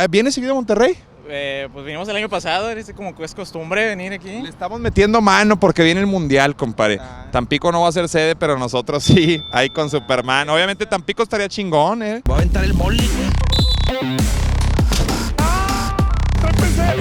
¿Vienes seguido a Monterrey? Pues vinimos el año pasado, como que es costumbre venir aquí. Le estamos metiendo mano porque viene el Mundial, compadre. Tampico no va a ser sede, pero nosotros sí, ahí con Superman. Obviamente Tampico estaría chingón, ¿eh? Voy a aventar el boli, güey.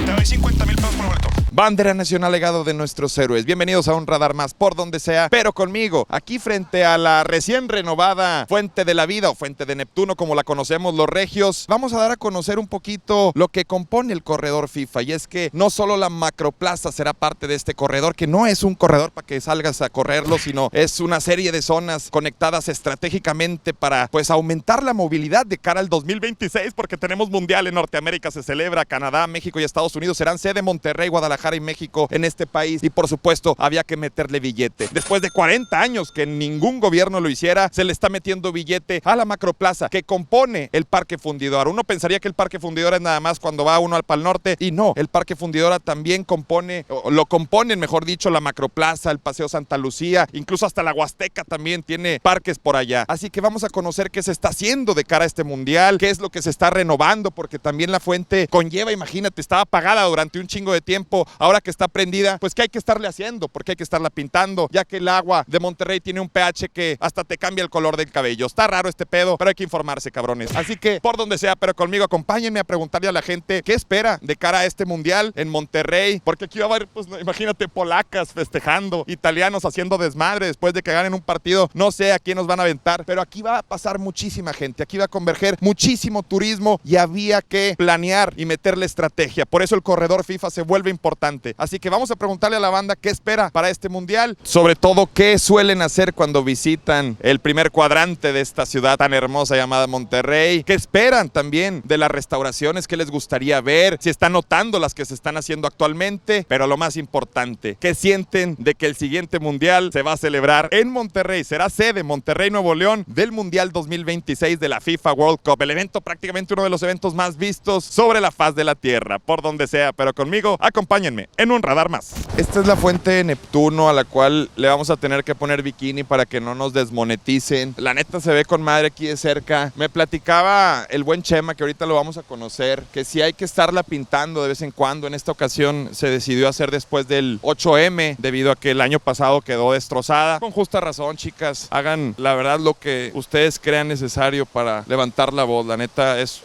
Te doy 50,000 pesos por boleto. Bandera nacional, legado de nuestros héroes. Bienvenidos a un radar más por donde sea, pero conmigo, aquí frente a la recién renovada Fuente de la Vida o Fuente de Neptuno, como la conocemos los regios. Vamos a dar a conocer un poquito lo que compone el corredor FIFA, y es que no solo la Macroplaza será parte de este corredor, que no es un corredor para que salgas a correrlo, sino es una serie de zonas conectadas estratégicamente para pues aumentar la movilidad de cara al 2026, porque tenemos Mundial en Norteamérica, se celebra. Canadá, México y Estados Unidos serán sede. Monterrey, Guadalajara y México en este país, y por supuesto había que meterle billete. Después de 40 años que ningún gobierno lo hiciera, se le está metiendo billete a la Macroplaza que compone el Parque Fundidora. Uno pensaría que el Parque Fundidora es nada más cuando va uno al Pal Norte, y no, el Parque Fundidora también compone, o lo componen mejor dicho, la Macroplaza, el Paseo Santa Lucía, incluso hasta la Huasteca también tiene parques por allá. Así que vamos a conocer qué se está haciendo de cara a este Mundial, qué es lo que se está renovando, porque también la fuente conlleva, imagínate, estaba apagada durante un chingo de tiempo. Ahora que está prendida, pues ¿qué hay que estarle haciendo? Porque hay que estarla pintando, ya que el agua de Monterrey tiene un pH que hasta te cambia el color del cabello. Está raro este pedo, pero hay que informarse, cabrones. Así que, por donde sea, pero conmigo, acompáñenme a preguntarle a la gente qué espera de cara a este Mundial en Monterrey, porque aquí va a haber, pues imagínate, polacas festejando, italianos haciendo desmadre después de que ganen un partido. No sé a quién nos van a aventar, pero aquí va a pasar muchísima gente, aquí va a converger muchísimo turismo, y había que planear y meterle estrategia. Por eso el corredor FIFA se vuelve importante. Así que vamos a preguntarle a la banda qué espera para este Mundial, sobre todo qué suelen hacer cuando visitan el primer cuadrante de esta ciudad tan hermosa llamada Monterrey, qué esperan también de las restauraciones, qué les gustaría ver, si están notando las que se están haciendo actualmente, pero lo más importante, qué sienten de que el siguiente Mundial se va a celebrar en Monterrey, será sede Monterrey, Nuevo León, del Mundial 2026 de la FIFA World Cup, el evento, prácticamente uno de los eventos más vistos sobre la faz de la tierra, por donde sea, pero conmigo, acompáñenme en un radar más. Esta es la Fuente de Neptuno, a la cual le vamos a tener que poner bikini para que no nos desmoneticen. La neta se ve con madre aquí de cerca. Me platicaba el buen Chema, que ahorita lo vamos a conocer, que sí hay que estarla pintando de vez en cuando. En esta ocasión se decidió hacer después del 8M, debido a que el año pasado quedó destrozada. Con justa razón, chicas, hagan la verdad lo que ustedes crean necesario para levantar la voz. La neta es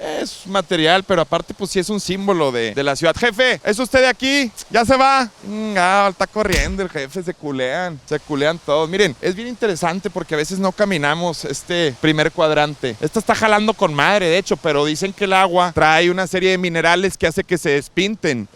material, pero aparte pues sí es un símbolo de la ciudad. Jefe, ¿es usted de aquí? Ya se va. Está corriendo el jefe, se culean todos. Miren, es bien interesante porque a veces no caminamos este primer cuadrante. Esta está jalando con madre, de hecho, pero dicen que el agua trae una serie de minerales que hace que se despinten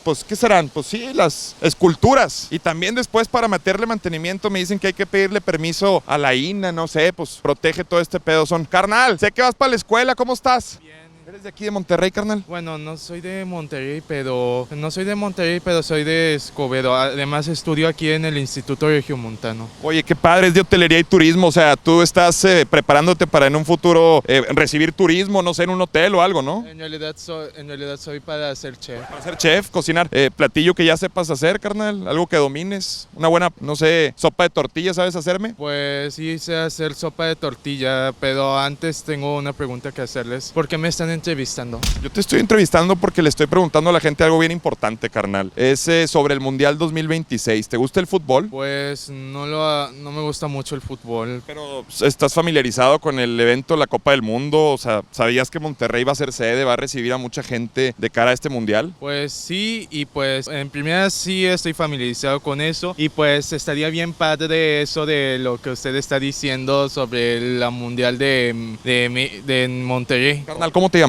pues, ¿qué serán? Pues sí, las esculturas. Y también después para meterle mantenimiento me dicen que hay que pedirle permiso a la INA, no sé, pues protege todo este pedo. Carnal, sé que vas para la escuela, ¿cómo estás? Bien. ¿Eres de aquí de Monterrey, carnal? Bueno, no soy de Monterrey, pero soy de Escobedo. Además estudio aquí en el Instituto Regiomontano. Oye, qué padre, es de hotelería y turismo. O sea, tú estás preparándote para en un futuro recibir turismo, no sé, en un hotel o algo, ¿no? En realidad soy para ser chef. Para ser chef, cocinar. Platillo que ya sepas hacer, carnal. Algo que domines. Una buena, no sé, sopa de tortilla, ¿sabes hacerme? Pues sí, sé hacer sopa de tortilla, pero antes tengo una pregunta que hacerles. ¿Por qué me están entrevistando? Yo te estoy entrevistando porque le estoy preguntando a la gente algo bien importante, carnal. Es sobre el Mundial 2026. ¿Te gusta el fútbol? Pues no me gusta mucho el fútbol. Pero ¿estás familiarizado con el evento la Copa del Mundo? O sea, ¿sabías que Monterrey va a ser sede, va a recibir a mucha gente de cara a este Mundial? Pues sí, y pues en primera sí estoy familiarizado con eso, y pues estaría bien padre eso de lo que usted está diciendo sobre la Mundial de Monterrey. Carnal, ¿cómo te llamas?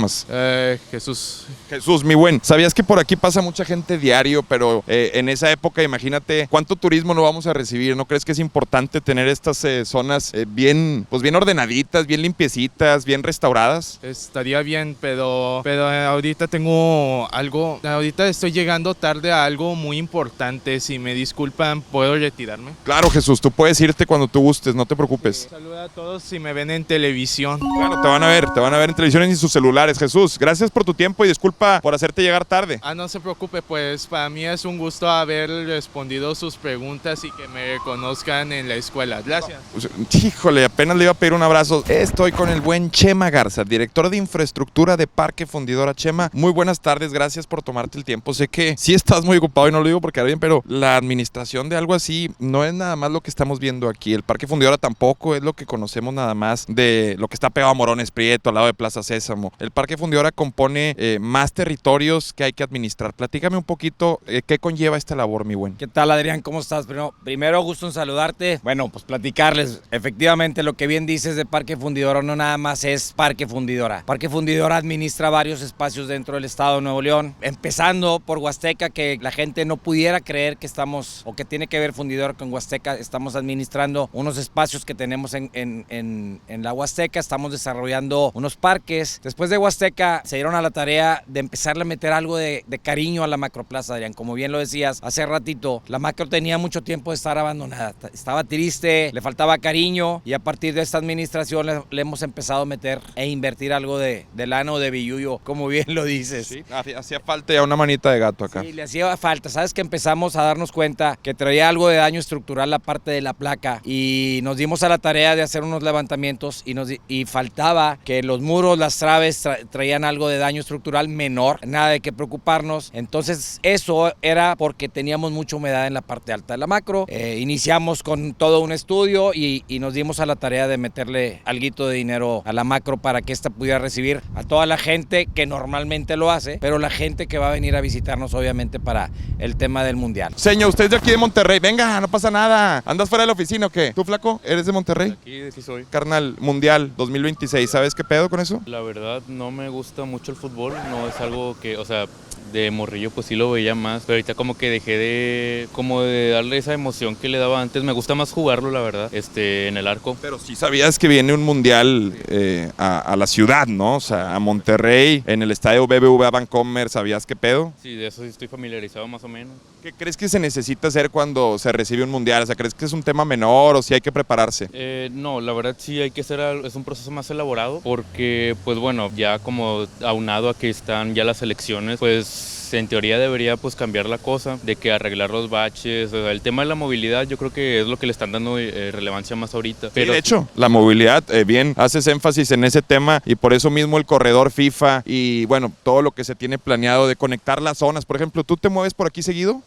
Jesús. Jesús, mi buen. ¿Sabías que por aquí pasa mucha gente diario, pero en esa época, imagínate cuánto turismo no vamos a recibir? ¿No crees que es importante tener estas zonas bien ordenaditas, bien limpiecitas, bien restauradas? Estaría bien, pero ahorita tengo algo, ahorita estoy llegando tarde a algo muy importante. Si me disculpan, ¿puedo retirarme? Claro, Jesús, tú puedes irte cuando tú gustes, no te preocupes. Saluda a todos si me ven en televisión. Claro, te van a ver en televisión y en sus celulares. Juárez. Jesús, gracias por tu tiempo y disculpa por hacerte llegar tarde. No se preocupe, pues para mí es un gusto haber respondido sus preguntas y que me reconozcan en la escuela. Gracias. Híjole, apenas le iba a pedir un abrazo. Estoy con el buen Chema Garza, director de infraestructura de Parque Fundidora. Chema, muy buenas tardes, gracias por tomarte el tiempo. Sé que sí estás muy ocupado y no lo digo porque bien, pero la administración de algo así no es nada más lo que estamos viendo aquí. El Parque Fundidora tampoco es lo que conocemos nada más de lo que está pegado a Morones Prieto, al lado de Plaza Sésamo. El Parque Fundidora compone más territorios que hay que administrar. Platícame un poquito qué conlleva esta labor, mi buen. ¿Qué tal, Adrián? ¿Cómo estás? Primero, gusto en saludarte. Bueno, pues platicarles. Efectivamente, lo que bien dices de Parque Fundidora no nada más es Parque Fundidora. Parque Fundidora administra varios espacios dentro del estado de Nuevo León, empezando por Huasteca, que la gente no pudiera creer que estamos, o que tiene que ver Fundidora con Huasteca. Estamos administrando unos espacios que tenemos en la Huasteca, estamos desarrollando unos parques. Después de Huasteca se dieron a la tarea de empezarle a meter algo de cariño a la Macroplaza, Adrián. Como bien lo decías hace ratito, la Macro tenía mucho tiempo de estar abandonada, estaba triste, le faltaba cariño, y a partir de esta administración le hemos empezado a meter e invertir algo de lana o de billuyo, como bien lo dices. Sí, hacía falta ya una manita de gato acá. Sí, le hacía falta. Sabes que empezamos a darnos cuenta que traía algo de daño estructural la parte de la placa, y nos dimos a la tarea de hacer unos levantamientos y faltaba que los muros, las traves traían algo de daño estructural menor, nada de qué preocuparnos. Entonces eso era porque teníamos mucha humedad en la parte alta de la Macro. Iniciamos con todo un estudio y nos dimos a la tarea de meterle alguito de dinero a la Macro para que ésta pudiera recibir a toda la gente que normalmente lo hace, pero la gente que va a venir a visitarnos obviamente para el tema del Mundial. Señor, usted es de aquí de Monterrey. Venga, no pasa nada. ¿Andas fuera de la oficina o qué? ¿Tú, flaco? ¿Eres de Monterrey? Aquí sí soy. Carnal, Mundial 2026. ¿Sabes qué pedo con eso? La verdad no me gusta mucho el fútbol, no es algo que, o sea, de morrillo pues sí lo veía más, pero ahorita como que dejé de darle esa emoción que le daba antes. Me gusta más jugarlo, la verdad, en el arco. Pero sí sabías que viene un mundial a la ciudad, ¿no? O sea, a Monterrey, en el estadio BBVA Bancomer. ¿Sabías qué pedo? Sí, de eso sí estoy familiarizado más o menos. ¿Qué crees que se necesita hacer cuando se recibe un mundial? O sea, ¿crees que es un tema menor o si hay que prepararse? No, la verdad sí hay que es un proceso más elaborado porque, pues bueno, ya como aunado a que están ya las elecciones, pues en teoría debería pues cambiar la cosa, de que arreglar los baches, o sea, el tema de la movilidad yo creo que es lo que le están dando relevancia más ahorita. Pero sí, de hecho, la movilidad, bien, haces énfasis en ese tema y por eso mismo el corredor FIFA y bueno, todo lo que se tiene planeado de conectar las zonas. Por ejemplo, ¿tú te mueves por aquí seguido?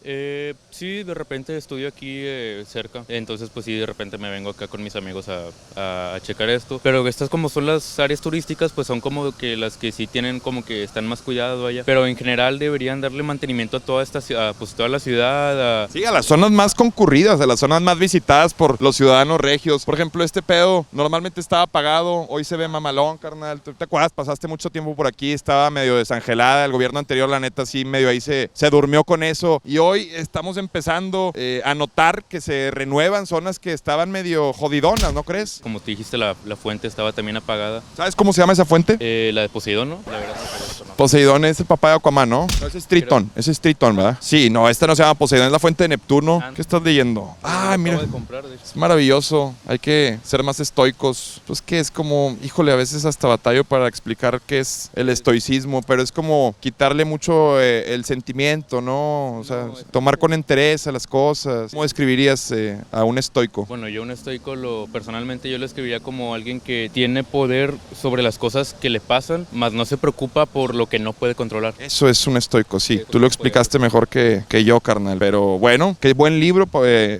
Sí, de repente estudio aquí cerca, entonces pues sí, de repente me vengo acá con mis amigos a checar esto, pero estas como son las áreas turísticas, pues son como que las que sí tienen como que están más cuidado allá, pero en general deberían darle mantenimiento a toda esta ciudad, pues toda la ciudad. Sí, a las zonas más concurridas, a las zonas más visitadas por los ciudadanos regios. Por ejemplo, este pedo normalmente estaba apagado, hoy se ve mamalón, carnal. ¿Tú te acuerdas? Pasaste mucho tiempo por aquí, estaba medio desangelada, el gobierno anterior la neta sí medio ahí se durmió con eso, y hoy estamos empezando a notar que se renuevan zonas que estaban medio jodidonas, ¿no crees? Como te dijiste, la fuente estaba también apagada. ¿Sabes cómo se llama esa fuente? La de Poseidón, ¿no? La verdad no. Poseidón es el papá de Aquaman, ¿no? No, ese es Tritón, ese es Tritón, ¿verdad? Sí, no, esta no se llama Poseidón, es la fuente de Neptuno. ¿Qué estás leyendo? Ah, mira, es maravilloso, hay que ser más estoicos. Pues que es como, híjole, a veces hasta batallo para explicar qué es el estoicismo, pero es como quitarle mucho el sentimiento, ¿no? O sea, tomar con interés a las cosas. ¿Cómo describirías a un estoico? Bueno, yo un estoico personalmente yo lo escribiría como alguien que tiene poder sobre las cosas que le pasan, más no se preocupa por lo que no puede controlar. Eso es un estoico, sí. Tú lo explicaste mejor que yo, carnal. Pero bueno, qué buen libro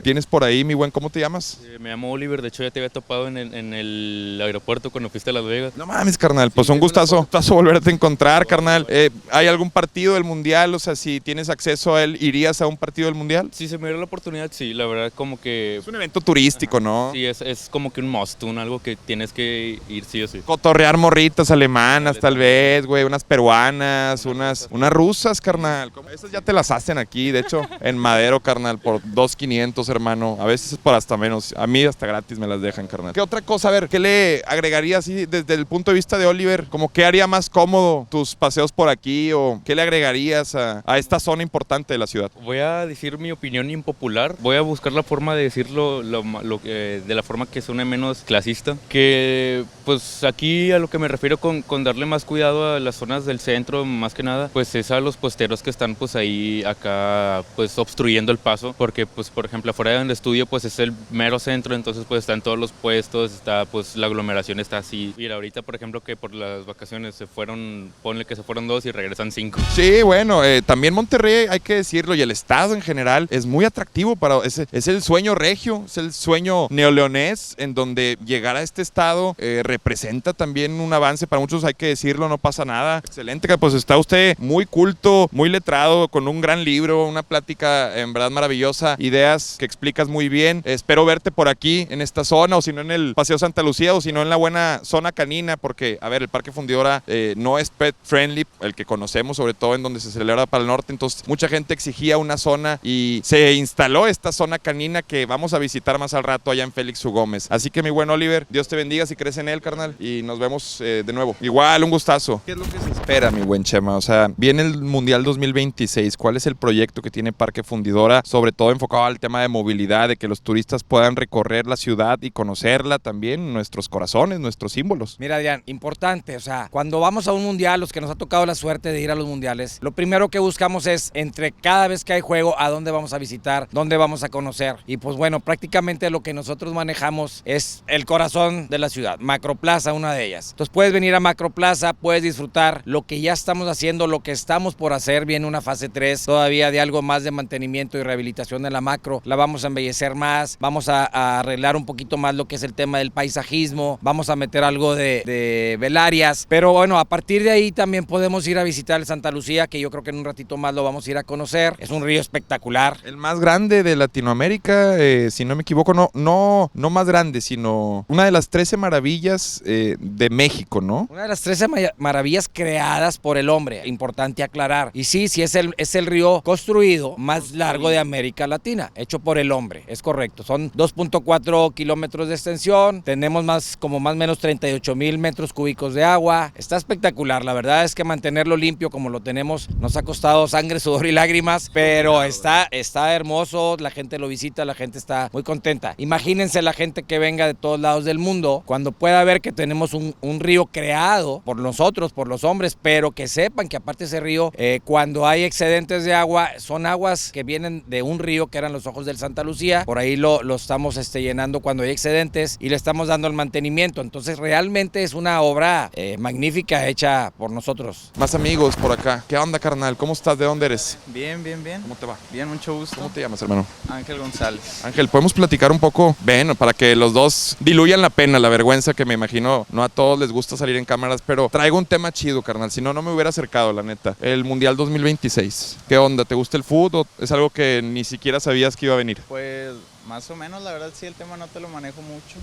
tienes por ahí, mi buen. ¿Cómo te llamas? Me llamo Oliver, de hecho ya te había topado en el aeropuerto cuando fuiste a Las Vegas. No mames, carnal, pues un gustazo volverte a encontrar, carnal. ¿Hay algún partido del Mundial? O sea, si tienes acceso a él, ¿irías a un partido del Mundial? Si se me diera la oportunidad, sí, la verdad como que... Es un evento turístico, ¿no? Sí, es como que un algo que tienes que ir sí o sí. Cotorrear morritas alemanas, tal vez, güey, unas peruanas. cubanas, unas rusas, carnal. Esas ya te las hacen aquí, de hecho, en Madero, carnal, por 2.500, hermano. A veces es por hasta menos. A mí hasta gratis me las dejan, carnal. ¿Qué otra cosa? A ver, ¿qué le agregaría así desde el punto de vista de Oliver? ¿Cómo qué haría más cómodo tus paseos por aquí o qué le agregarías a esta zona importante de la ciudad? Voy a decir mi opinión impopular. Voy a buscar la forma de decirlo de la forma que suene menos clasista. Que pues aquí a lo que me refiero con darle más cuidado a las zonas del centro, más que nada, pues es a los puesteros que están pues ahí acá pues obstruyendo el paso, porque pues por ejemplo afuera de donde estudio pues es el mero centro, entonces pues están todos los puestos, está pues la aglomeración está así. Mira, ahorita por ejemplo que por las vacaciones se fueron, ponle que se fueron 2 y regresan 5. Sí, bueno, también Monterrey, hay que decirlo, y el estado en general es muy atractivo es el sueño regio, es el sueño neoleonés, en donde llegar a este estado representa también un avance para muchos, hay que decirlo, no pasa nada. Excelente, pues está usted muy culto, muy letrado, con un gran libro, una plática en verdad maravillosa, ideas que explicas muy bien. Espero verte por aquí en esta zona, o si no en el Paseo Santa Lucía, o si no en la buena zona canina, porque a ver, el Parque Fundidora no es pet friendly, el que conocemos, sobre todo en donde se celebra para el norte, entonces mucha gente exigía una zona y se instaló esta zona canina que vamos a visitar más al rato allá en Félix U. Gómez. Así que mi buen Oliver, Dios te bendiga si crees en él, carnal, y nos vemos de nuevo. Igual, un gustazo. ¿Qué es lo que se espera, mi buen Chema? O sea, viene el Mundial 2026, ¿cuál es el proyecto que tiene Parque Fundidora? Sobre todo enfocado al tema de movilidad, de que los turistas puedan recorrer la ciudad y conocerla también, nuestros corazones, nuestros símbolos. Mira, Adrián, importante, o sea, cuando vamos a un mundial, los que nos ha tocado la suerte de ir a los mundiales, lo primero que buscamos es, entre cada vez que hay juego, a dónde vamos a visitar, dónde vamos a conocer. Y pues bueno, prácticamente lo que nosotros manejamos es el corazón de la ciudad, Macroplaza, una de ellas. Entonces puedes venir a Macroplaza, puedes disfrutar lo que ya estamos haciendo, lo que estamos por hacer. Viene una fase 3 todavía de algo más de mantenimiento y rehabilitación de la macro. La vamos a embellecer más, vamos a arreglar un poquito más lo que es el tema del paisajismo, vamos a meter algo de velarias, pero bueno, a partir de ahí también podemos ir a visitar el Santa Lucía, que yo creo que en un ratito más lo vamos a ir a conocer. Es un río espectacular. El más grande de Latinoamérica, si no me equivoco, no más grande, sino una de las 13 maravillas de México, ¿no? Una de las 13 maravillas creadas por el hombre, importante aclarar. Y sí, es el río construido más largo de América Latina, hecho por el hombre, es correcto. Son 2.4 kilómetros de extensión, tenemos más o menos 38,000 metros cúbicos de agua. Está espectacular, la verdad es que mantenerlo limpio como lo tenemos nos ha costado sangre, sudor y lágrimas, pero está hermoso, la gente lo visita, la gente está muy contenta. Imagínense la gente que venga de todos lados del mundo, cuando pueda ver que tenemos un río creado por nosotros, por los hombres, pero que sepan que aparte ese río, cuando hay excedentes de agua, son aguas que vienen de un río que eran los ojos del Santa Lucía, por ahí lo estamos llenando cuando hay excedentes y le estamos dando el mantenimiento. Entonces realmente es una obra magnífica hecha por nosotros. Más amigos por acá. ¿Qué onda, carnal? ¿Cómo estás? ¿De dónde eres? Bien. ¿Cómo te va? Bien, mucho gusto. ¿Cómo te llamas, hermano? Ángel González. Ángel, ¿podemos platicar un poco? Bueno, para que los dos diluyan la pena, la vergüenza, que me imagino no a todos les gusta salir en cámaras, pero traigo un tema chido, carnal. Si no, no me hubiera acercado, la neta. El Mundial 2026. ¿Qué onda? ¿Te gusta el fútbol? ¿Es algo que ni siquiera sabías que iba a venir? Pues más o menos, la verdad sí, el tema no te lo manejo mucho.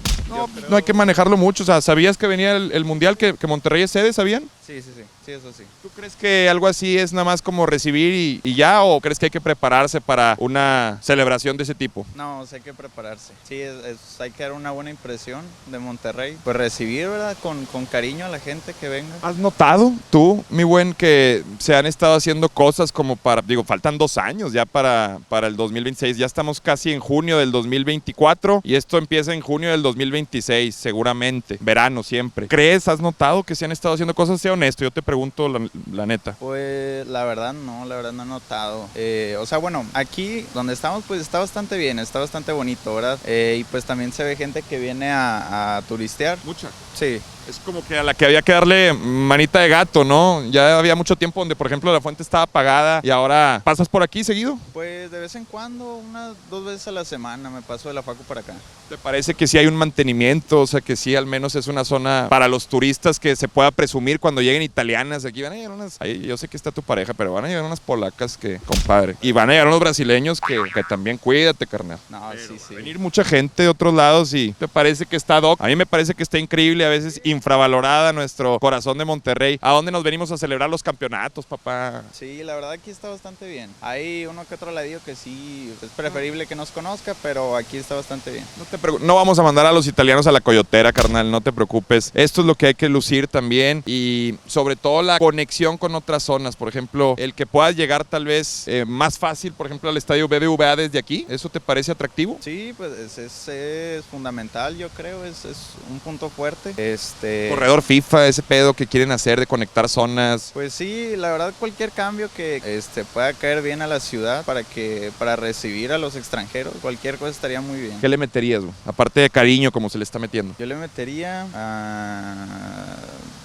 No hay que manejarlo mucho. O sea, ¿sabías que venía el Mundial, que Monterrey es sede? ¿Sabían? Sí, eso sí. ¿Tú crees que algo así es nada más como recibir y ya? ¿O crees que hay que prepararse para una celebración de ese tipo? No, hay que prepararse. Sí, hay que dar una buena impresión de Monterrey. Pues recibir, ¿verdad? Con cariño a la gente que venga. ¿Has notado tú, mi buen, que se han estado haciendo cosas como faltan 2 años ya para el 2026? Ya estamos casi en junio del 2024 y esto empieza en junio del 2026, seguramente. Verano siempre. ¿Has notado que se han estado haciendo cosas? Sea honesto, yo te pregunto la neta. Pues la verdad no he notado. O sea, bueno, aquí donde estamos pues está bastante bien, está bastante bonito, ¿verdad? Y pues también se ve gente que viene a turistear. Mucha. Sí. Es como que a la que había que darle manita de gato, ¿no? Ya había mucho tiempo donde, por ejemplo, la fuente estaba apagada y ahora ¿pasas por aquí seguido? Pues de vez en cuando, 2 veces a la semana me paso de la facu para acá. ¿Te parece que sí hay un mantenimiento? O sea, que sí al menos es una zona para los turistas que se pueda presumir cuando lleguen italianas. Aquí van a llegar yo sé que está tu pareja, pero van a llegar unas polacas que, compadre. Y van a llegar unos brasileños que también cuídate, carnal. No, sí. Va a venir mucha gente de otros lados y ¿te parece que está doc? A mí me parece que está increíble, a veces infravalorada, nuestro corazón de Monterrey. ¿A dónde nos venimos a celebrar los campeonatos, papá? Sí, la verdad aquí está bastante bien. Hay uno que otro ladillo que sí es preferible que nos conozca, pero aquí está bastante bien. No vamos a mandar a los italianos a la coyotera, carnal, no te preocupes. Esto es lo que hay que lucir también y sobre todo la conexión con otras zonas. Por ejemplo, el que puedas llegar tal vez más fácil, por ejemplo, al estadio BBVA desde aquí. ¿Eso te parece atractivo? Sí, pues es fundamental, yo creo, es un punto fuerte. Corredor FIFA, ese pedo que quieren hacer de conectar zonas. Pues sí, la verdad cualquier cambio que pueda caer bien a la ciudad para recibir a los extranjeros, cualquier cosa estaría muy bien. ¿Qué le meterías, güey? Aparte de cariño como se le está metiendo. Yo le metería a...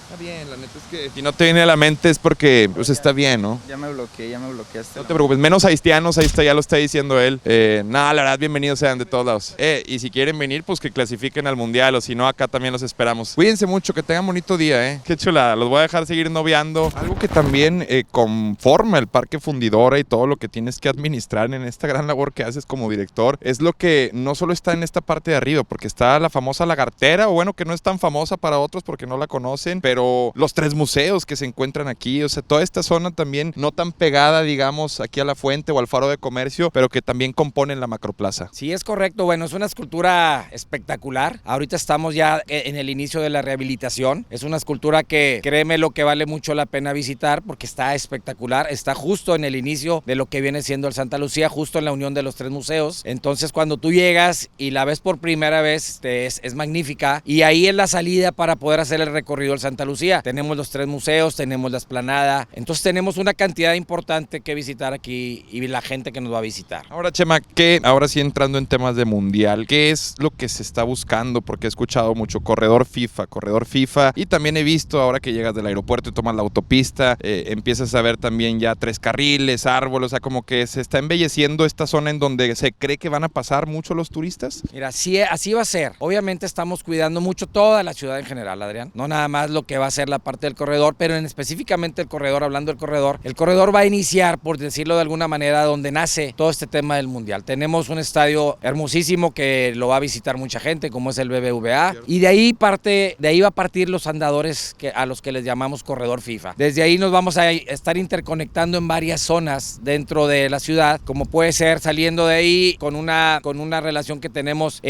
Está bien, la neta es que si no te viene a la mente es porque pues está bien, ¿no? Ya me bloqueaste. No te preocupes, menos haitianos, ahí está, ya lo está diciendo él. Nada, la verdad, bienvenidos sean de todos lados. Y si quieren venir, pues que clasifiquen al mundial, o si no, acá también los esperamos. Cuídense mucho, que tengan bonito día, Qué chulada, los voy a dejar seguir noviando. Algo que también conforma el Parque Fundidora y todo lo que tienes que administrar en esta gran labor que haces como director, es lo que no solo está en esta parte de arriba, porque está la famosa lagartera, o bueno, que no es tan famosa para otros porque no la conocen, pero los 3 museos que se encuentran aquí, o sea, toda esta zona también no tan pegada, digamos, aquí a la fuente o al faro de comercio, pero que también componen la macroplaza. Sí, es correcto. Bueno, es una escultura espectacular. Ahorita estamos ya en el inicio de la rehabilitación. Es una escultura que, créeme, lo que vale mucho la pena visitar porque está espectacular. Está justo en el inicio de lo que viene siendo el Santa Lucía, justo en la unión de los 3 museos. Entonces, cuando tú llegas y la ves por primera vez, es magnífica. Y ahí es la salida para poder hacer el recorrido del Santa Lucía. Tenemos los 3 museos, tenemos la explanada, entonces tenemos una cantidad importante que visitar aquí y la gente que nos va a visitar. Ahora, Chema, ahora sí entrando en temas de mundial, ¿qué es lo que se está buscando? Porque he escuchado mucho corredor FIFA, y también he visto ahora que llegas del aeropuerto y tomas la autopista, empiezas a ver también ya 3 carriles, árboles, o sea, como que se está embelleciendo esta zona en donde se cree que van a pasar mucho los turistas. Mira, sí, así va a ser. Obviamente estamos cuidando mucho toda la ciudad en general, Adrián, no nada más lo que va a ser la parte del corredor, pero específicamente el corredor, hablando del corredor, el corredor va a iniciar, por decirlo de alguna manera, donde nace todo este tema del mundial. Tenemos un estadio hermosísimo que lo va a visitar mucha gente, como es el BBVA, y de ahí va a partir los andadores a los que les llamamos corredor FIFA. Desde ahí nos vamos a estar interconectando en varias zonas dentro de la ciudad, como puede ser saliendo de ahí con una relación que tenemos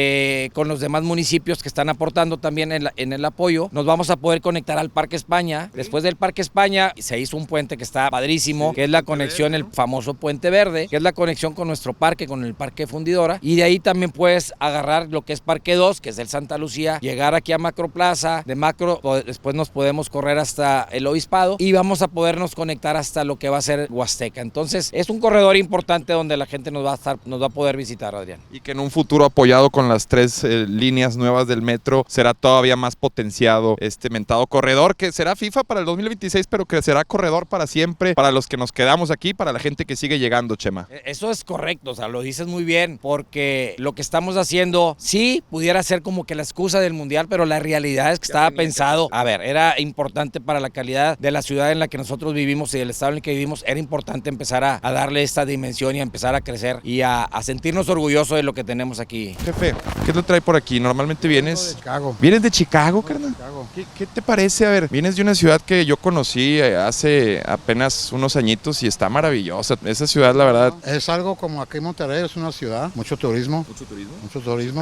con los demás municipios que están aportando también en el apoyo. Nos vamos a poder conectar al Parque España. Después del Parque España se hizo un puente que está padrísimo, que es la conexión, el famoso Puente Verde, que es la conexión con nuestro parque, con el Parque Fundidora, y de ahí también puedes agarrar lo que es Parque 2, que es el Santa Lucía, llegar aquí a Macroplaza, de Macro después nos podemos correr hasta el Obispado y vamos a podernos conectar hasta lo que va a ser Huasteca. Entonces es un corredor importante donde la gente nos va a poder visitar, Adrián. Y que en un futuro apoyado con las 3 líneas nuevas del metro será todavía más potenciado este mentado corredor, que será FIFA para el 2026, pero que será corredor para siempre, para los que nos quedamos aquí, para la gente que sigue llegando, Chema. Eso es correcto, o sea, lo dices muy bien, porque lo que estamos haciendo, sí, pudiera ser como que la excusa del mundial, pero la realidad es que estaba pensado, era importante para la calidad de la ciudad en la que nosotros vivimos y del estado en el que vivimos, era importante empezar a darle esta dimensión y a empezar a crecer y a sentirnos orgullosos de lo que tenemos aquí. Jefe, ¿qué te trae por aquí? Normalmente vienes... De Chicago. ¿Vienes de Chicago, carnal? ¿Qué te parece? A ver, vienes de una ciudad que yo conocí hace apenas unos añitos y está maravillosa. Esa ciudad, la verdad... Es algo como aquí en Monterrey, es una ciudad, mucho turismo.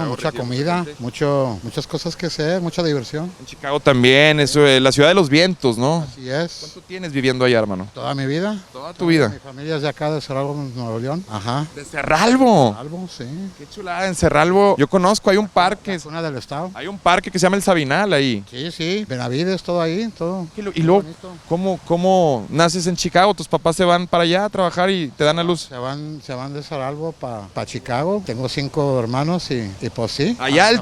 Mucha comida, muchas cosas que hacer, mucha diversión. En Chicago también, es la ciudad de los vientos, ¿no? Así es. ¿Cuánto tienes viviendo allá, hermano? Toda mi vida. Toda tu vida. Mi familia es de acá, de Cerralbo, Nuevo León. Ajá. ¿De Cerralbo? Cerralbo, sí. Qué chulada, en Cerralbo. Yo conozco, hay un parque. Es una del estado. Hay un parque que se llama el Sabinal ahí. Sí. Benavides, todo ahí, todo. Y luego, ¿cómo naces en Chicago? ¿Tus papás se van para allá a trabajar y te dan a luz? Se van de Cerralbo para Chicago. Tengo 5 hermanos y pues sí. Allá el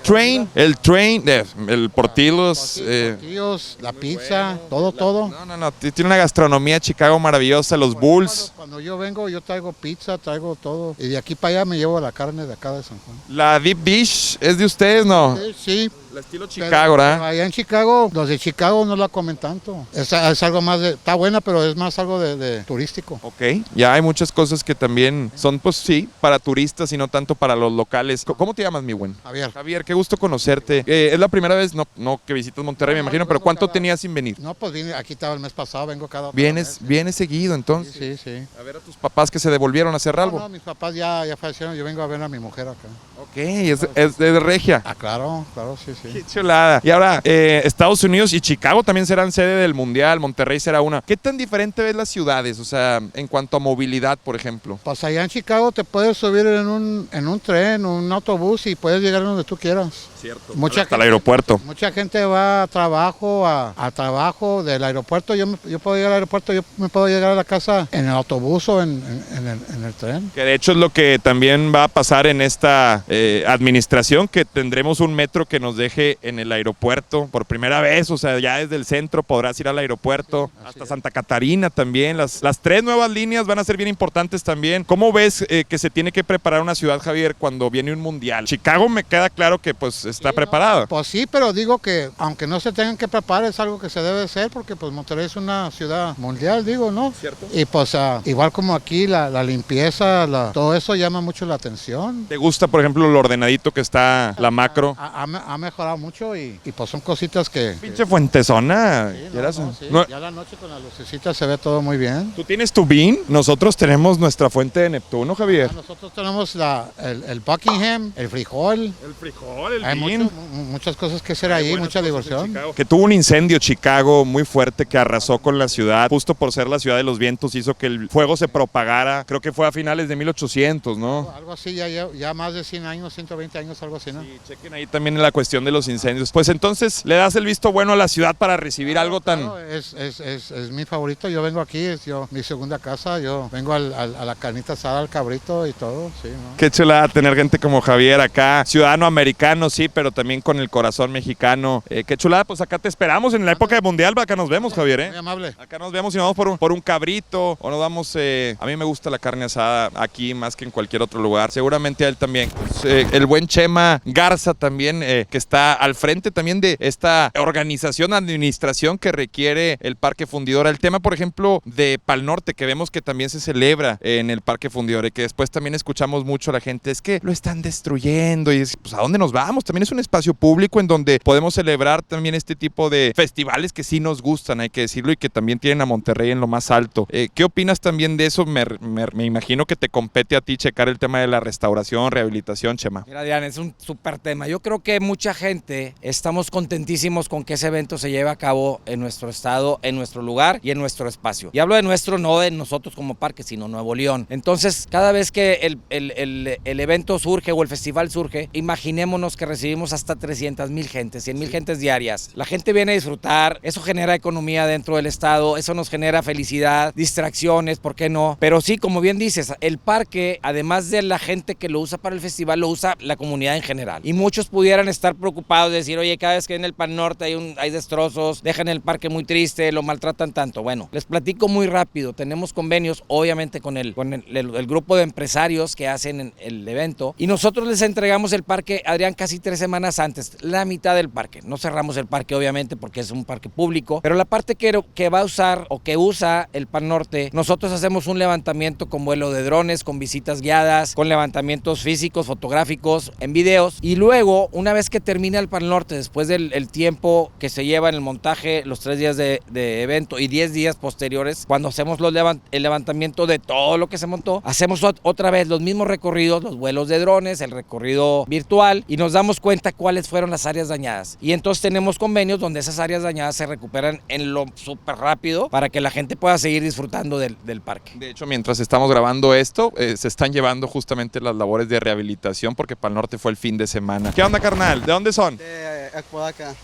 Portillos. Portillos, la pizza, todo. No. Tiene una gastronomía Chicago maravillosa, los Bulls. Cuando yo vengo, yo traigo pizza, traigo todo. Y de aquí para allá me llevo la carne de acá de San Juan. ¿La Deep Dish es de ustedes, no? Sí, El estilo Pero Chicago, ¿verdad? allá en Chicago, los de Chicago no la comen tanto. Es algo más de, está buena, pero es más algo de turístico. Ok, ya hay muchas cosas que también son, pues sí, para turistas y no tanto para los locales. ¿Cómo te llamas, mi buen? Javier. Javier, qué gusto conocerte. Es la primera vez, no que visitas Monterrey, me imagino, pero ¿cuánto tenías sin venir? No, pues vine, aquí estaba el mes pasado, vengo cada Vienes seguido, entonces. Sí, sí. A ver a tus papás que se devolvieron a Cerralbo. No, mis papás ya fallecieron, yo vengo a ver a mi mujer acá. Ok, es de Regia. Ah, claro, sí. Qué chulada. Y ahora, Estados Unidos y Chicago también serán sede del Mundial, Monterrey será una. ¿Qué tan diferente ves las ciudades? O sea, en cuanto a movilidad, por ejemplo. Pues allá en Chicago te puedes subir en un tren, un autobús y puedes llegar donde tú quieras. Cierto. Hasta el aeropuerto. Mucha gente va a trabajo, a trabajo del aeropuerto. Yo puedo llegar al aeropuerto, yo me puedo llegar a la casa en el autobús o en el tren. Que de hecho es lo que también va a pasar en esta administración, que tendremos un metro que nos deje en el aeropuerto por primera vez. O sea, ya desde el centro podrás ir al aeropuerto, sí, hasta Santa Catarina también. Las 3 nuevas líneas van a ser bien importantes también. ¿Cómo ves que se tiene que preparar una ciudad, Javier, cuando viene un mundial? Chicago me queda claro que pues está preparada. Pues sí, pero digo que aunque no se tengan que preparar, es algo que se debe hacer porque pues Monterrey es una ciudad mundial, digo, ¿no? Cierto. Y pues igual como aquí, la limpieza, todo eso llama mucho la atención. ¿Te gusta, por ejemplo, lo ordenadito que está la macro? Ha mejorado mucho y pues son cositas que... Pinche fuentezona. Sí, ¿Quieras? sí. No. Ya la noche con las lucecitas se ve todo muy bien. ¿Tú tienes tu bean? Nosotros tenemos nuestra fuente de Neptuno, Javier. Nosotros tenemos el Buckingham, el frijol. El frijol, Hay muchas cosas que hacer ahí, mucha diversión. Que tuvo un incendio Chicago muy fuerte que arrasó con la ciudad, justo por ser la ciudad de los vientos, hizo que el fuego se propagara. Creo que fue a finales de 1800, ¿no? Algo así, ya más de 100 años, 120 años, algo así, ¿no? Sí, chequen ahí también la cuestión de los incendios. Pues entonces, ¿le das el visto bueno a la ciudad para recibir algo tan...? Claro, es mi favorito, yo vengo aquí, es mi segunda casa, yo vengo a la carnita asada, al cabrito y todo, sí, ¿no? Qué chulada tener gente como Javier acá, ciudadano americano, sí, pero también con el corazón mexicano. Qué chulada, pues acá te esperamos en la época de Mundial, acá nos vemos, Javier, Muy amable. Acá nos vemos y nos vamos por un cabrito o nos vamos, a mí me gusta la carne asada aquí más que en cualquier otro lugar, seguramente a él también. El buen Chema Garza también, que está al frente también de esta organización, administración que requiere el Parque Fundidora. El tema, por ejemplo, de Pal Norte, que vemos que también se celebra en el Parque Fundidora y que después también escuchamos mucho a la gente, es que lo están destruyendo y es, pues, ¿a dónde nos vamos? También es un espacio público en donde podemos celebrar también este tipo de festivales que sí nos gustan, hay que decirlo, y que también tienen a Monterrey en lo más alto. ¿Qué opinas también de eso? Me imagino que te compete a ti checar el tema de la restauración, rehabilitación, Chema. Mira, Diana, es un súper tema. Yo creo que mucha gente estamos contentísimos con que ese evento se lleve a cabo en nuestro estado, en nuestro lugar y en nuestro espacio. Y hablo de nuestro, no de nosotros como parque, sino Nuevo León. Entonces, cada vez que el evento surge o el festival surge, imaginémonos que recibimos hasta 300,000 gentes, 100,000 gentes diarias. La gente viene a disfrutar, eso genera economía dentro del estado, eso nos genera felicidad, distracciones, ¿por qué no? Pero sí, como bien dices, el parque, además de la gente que lo usa para el festival, lo usa la comunidad en general. Y muchos pudieran estar preocupados de decir, oye, cada vez que en el Pal Norte hay destrozos, dejan el parque muy triste, lo maltratan tanto. Bueno, les platico muy rápido. Tenemos convenios, obviamente, con el grupo de empresarios que hacen el evento, y nosotros les entregamos el parque, Adrián, casi 3 semanas antes, la mitad del parque. No cerramos el parque, obviamente, porque es un parque público, pero la parte que va a usar o que usa el Pal Norte, nosotros hacemos un levantamiento con vuelo de drones, con visitas guiadas, con levantamientos físicos, fotográficos, en videos, y luego, una vez que termina el Pal Norte, después del tiempo que se lleva en el montaje, los 3 días de evento y 10 días posteriores, cuando hacemos el levantamiento de todo lo que se montó, hacemos otra vez los mismos recorridos, los vuelos de drones, el recorrido virtual, y nos damos cuenta cuáles fueron las áreas dañadas. Y entonces tenemos convenios donde esas áreas dañadas se recuperan en lo súper rápido para que la gente pueda seguir disfrutando del parque. De hecho, mientras estamos grabando esto, se están llevando justamente las labores de rehabilitación porque Pal Norte fue el fin de semana. ¿Qué onda, carnal? ¿De dónde son? De Apodaca.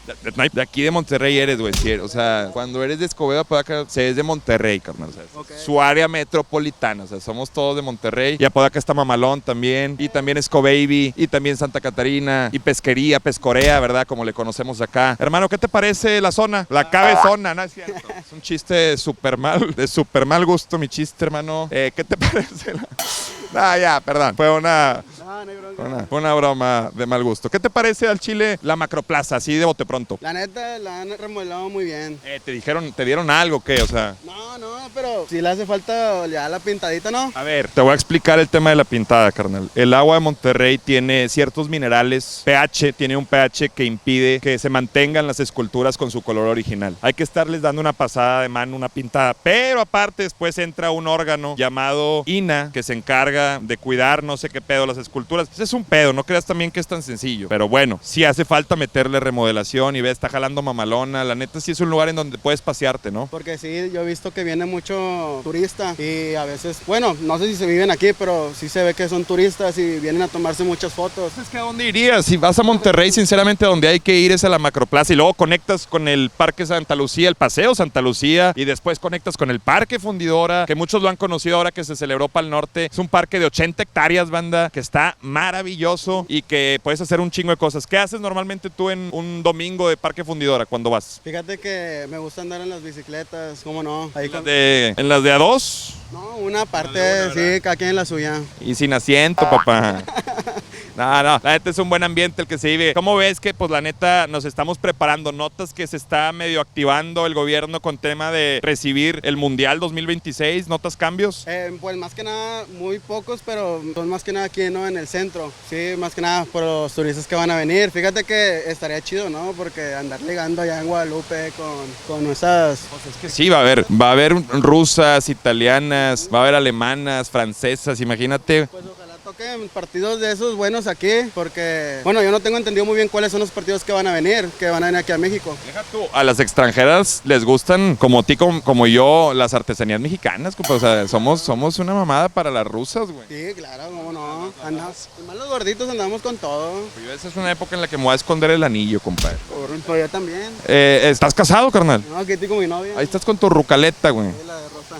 De aquí de Monterrey eres, güey. O sea, cuando eres de Escobedo, Apodaca, se es de Monterrey, carnal. O sea, Okay. Su área metropolitana, o sea, somos todos de Monterrey. Y Apodaca está Mamalón también. Y también Escobaby. Y también Santa Catarina. Y Pesquería, Pescorea, ¿verdad? Como le conocemos acá. Hermano, ¿qué te parece la zona? La cabezona, ¿no es cierto? Es un chiste de súper mal gusto, mi chiste, hermano. ¿Qué te parece? Ya, perdón. Fue una... No hay bronca. Una broma de mal gusto. ¿Qué te parece al Chile la Macroplaza, así de bote pronto? La neta, la han remodelado muy bien. ¿Te dieron algo o qué? O sea... No, pero si le hace falta ya la pintadita, ¿no? A ver, te voy a explicar el tema de la pintada, carnal. El agua de Monterrey tiene ciertos minerales, pH, tiene un pH que impide que se mantengan las esculturas con su color original. Hay que estarles dando una pasada de mano, una pintada. Pero aparte después entra un órgano llamado INA que se encarga de cuidar no sé qué pedo las esculturas. Ese es un pedo, no creas también que es tan sencillo. Pero bueno, sí hace falta meterle remodelación y ve, está jalando mamalona. La neta sí es un lugar en donde puedes pasearte, ¿no? Porque sí, yo he visto que viene mucho turista y a veces, bueno, no sé si se viven aquí, pero sí se ve que son turistas y vienen a tomarse muchas fotos. Es que ¿a dónde irías? Si vas a Monterrey, sinceramente, a donde hay que ir es a la Macroplaza y luego conectas con el Parque Santa Lucía, el Paseo Santa Lucía, y después conectas con el Parque Fundidora, que muchos lo han conocido ahora que se celebró para el norte. Es un parque de 80 hectáreas, banda, que está maravilloso y que puedes hacer un chingo de cosas. ¿Qué haces normalmente tú en un domingo de Parque Fundidora cuando vas? Fíjate que me gusta andar en las bicicletas, ¿cómo no? Ahí ¿En las de a dos? No, una parte, sí, cada quien en la suya. Y sin asiento, papá. No, la neta es un buen ambiente el que se vive. ¿Cómo ves que, pues la neta, nos estamos preparando? ¿Notas que se está medio activando el gobierno con tema de recibir el Mundial 2026? ¿Notas cambios? Pues más que nada, muy pocos, pero son más que nada aquí, ¿no? En el centro. Sí, más que nada por los turistas que van a venir. Fíjate que estaría chido, ¿no? Porque andar ligando allá en Guadalupe con esas... Pues es que sí, va a haber rusas, italianas, va a haber alemanas, francesas, imagínate. Pues ojalá toquen partidos de esos buenos aquí, porque, bueno, yo no tengo entendido muy bien cuáles son los partidos que van a venir aquí a México. Deja tú, a las extranjeras les gustan, como ti, como yo, las artesanías mexicanas, compa. O sea, somos una mamada para las rusas, güey. Sí, claro, cómo no. Más los gorditos andamos con todo. Pues esa es una época en la que me voy a esconder el anillo, compadre. Pues yo también. ¿Estás casado, carnal? No, aquí estoy con mi novia. Ahí estás con tu rucaleta, güey. Sí, la de Rosa.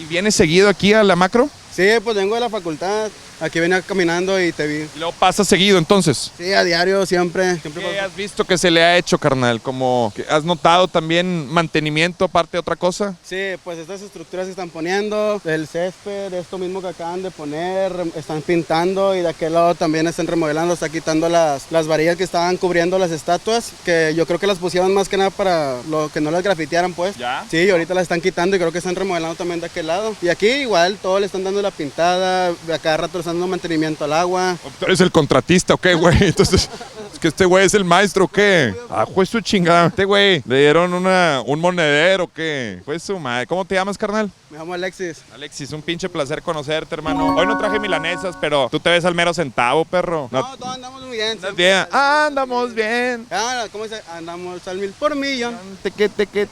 ¿Y vienes seguido aquí a la Macro? Sí, pues vengo de la facultad. Aquí venía caminando y te vi. ¿Y luego pasas seguido entonces? Sí, a diario, siempre. ¿Qué has visto que se le ha hecho, carnal? Como que ¿has notado también mantenimiento aparte de otra cosa? Sí, pues estas estructuras se están poniendo, el césped, esto mismo que acaban de poner, están pintando y de aquel lado también están remodelando, están quitando las varillas que estaban cubriendo las estatuas, que yo creo que las pusieron más que nada para lo que no las grafitearan, pues. ¿Ya? Sí, y ahorita las están quitando y creo que están remodelando también de aquel lado. Y aquí igual, todo le están dando la pintada, a cada rato le están dando mantenimiento al agua. ¿Tú eres el contratista o qué, güey? Entonces, ¿es que este güey es el maestro o qué? Ah, pues su chingada. Este güey, ¿le dieron un monedero o qué? Pues su madre. ¿Cómo te llamas, carnal? Me llamo Alexis. Alexis, un pinche placer conocerte, hermano. Hoy no traje milanesas, pero tú te ves al mero centavo, perro. No, todos andamos muy bien. ¿Andas bien? Andamos bien. ¿Cómo dice? Andamos al 1000 por millón.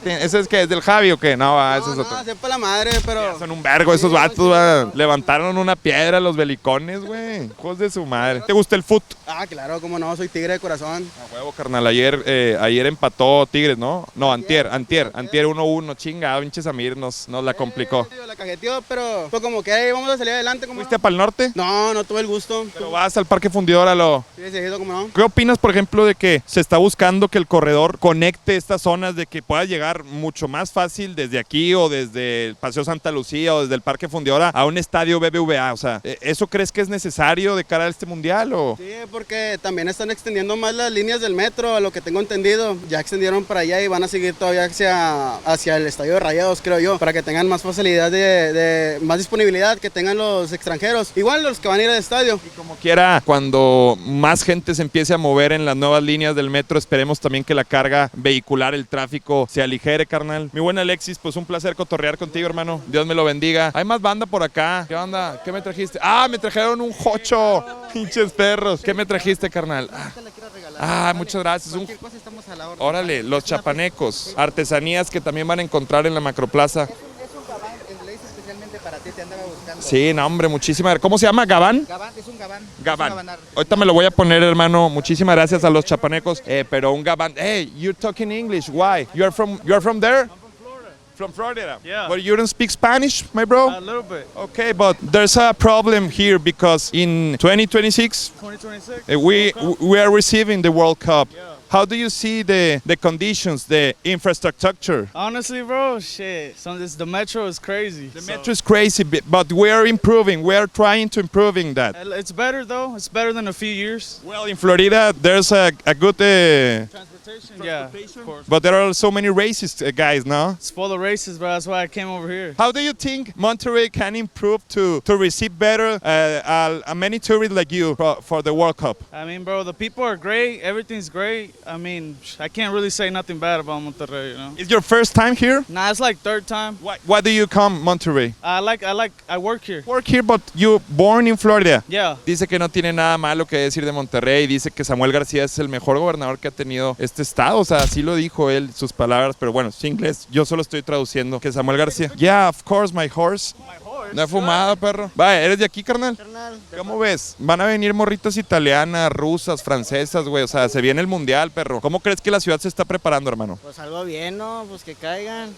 ¿Ese es que es del Javi o qué? No, ese es otro. No, sepa la madre, pero... Ya son un vergo esos vatos, va. Levantaron una piedra los belicones, güey. Hijos de su madre. ¿Te gusta el fut? Ah, claro, cómo no, soy tigre de corazón. A huevo, carnal. Ayer empató Tigres, ¿no? No, antier 1-1. Chingado, pinche Samir nos la complicó. La cajeteó, pero fue como que ahí vamos a salir adelante. ¿Cómo ¿Fuiste para el norte? No tuve el gusto. Pero vas al Parque Fundidora, Sí, seguido, ¿cómo no? ¿Qué opinas, por ejemplo, de que se está buscando que el corredor conecte estas zonas, de que puedas llegar mucho más fácil desde aquí o desde el Paseo Santa Lucía o desde el Parque Fundidora a un estadio BBVA? O sea, ¿eso crees que es necesario de cara a este mundial o...? Sí, porque también están extendiendo más las líneas del metro, a lo que tengo entendido. Ya extendieron para allá y van a seguir todavía hacia el estadio de Rayados, creo yo, para que tengan más facilidad de más disponibilidad, que tengan los extranjeros. Igual los que van a ir al estadio. Y como quiera, cuando más gente se empiece a mover en las nuevas líneas del metro, esperemos también que la carga vehicular, el tráfico, se aligere, carnal. Mi buen Alexis, pues un placer cotorrear contigo, hermano. Dios me lo bendiga. Hay más banda por acá. ¿Qué onda? ¿Qué me trajiste? Ah, me trajeron un jocho. Pinches perros. ¿Qué me trajiste, carnal? Muchas gracias. Órale, los chapanecos. Artesanías que también van a encontrar en la Macroplaza. Para ti te andaba buscando. Sí, no, hombre, muchísimas. ¿Cómo se llama? ¿Gabán? Gabán, es un gabán. Gabán. Ahorita me lo voy a poner, hermano. Muchísimas gracias a los chapanecos. Pero un gabán. Hey, you're talking English. Why? You're from there? I'm from Florida. From Florida? Yeah. But you don't speak Spanish, my bro? A little bit. Okay, but there's a problem here because in 2026, we are receiving the World Cup. Yeah. How do you see the conditions, the infrastructure? Honestly, bro, shit. The metro is crazy. The metro is crazy, but we are improving. We are trying to improving that. It's better though. It's better than a few years. Well, in Florida, there's a good, Transportation, yeah, of course. but there are so many racist guys, no? It's full of races, bro. That's why I came over here. How do you think Monterrey can improve to receive better many tourists like you for the World Cup? I mean, bro, the people are great. Everything's great. I mean, I can't really say nothing bad about Monterrey, you know. It's your first time here? Nah, it's like third time. Why do you come Monterrey? I work here. Work here, but you born in Florida. Yeah. Dice que no tiene nada malo que decir de Monterrey. Dice que Samuel García es el mejor gobernador que ha tenido este estado. O sea, así lo dijo él, sus palabras. Pero bueno, es inglés. Yo solo estoy traduciendo que Samuel García. Yeah, of course, my horse. No he fumado, perro. Vaya, ¿eres de aquí, carnal? ¿Cómo ves? Van a venir morritas italianas, rusas, francesas, güey. O sea, se viene el mundial, perro. ¿Cómo crees que la ciudad se está preparando, hermano? Pues algo bien, ¿no? Pues que caigan.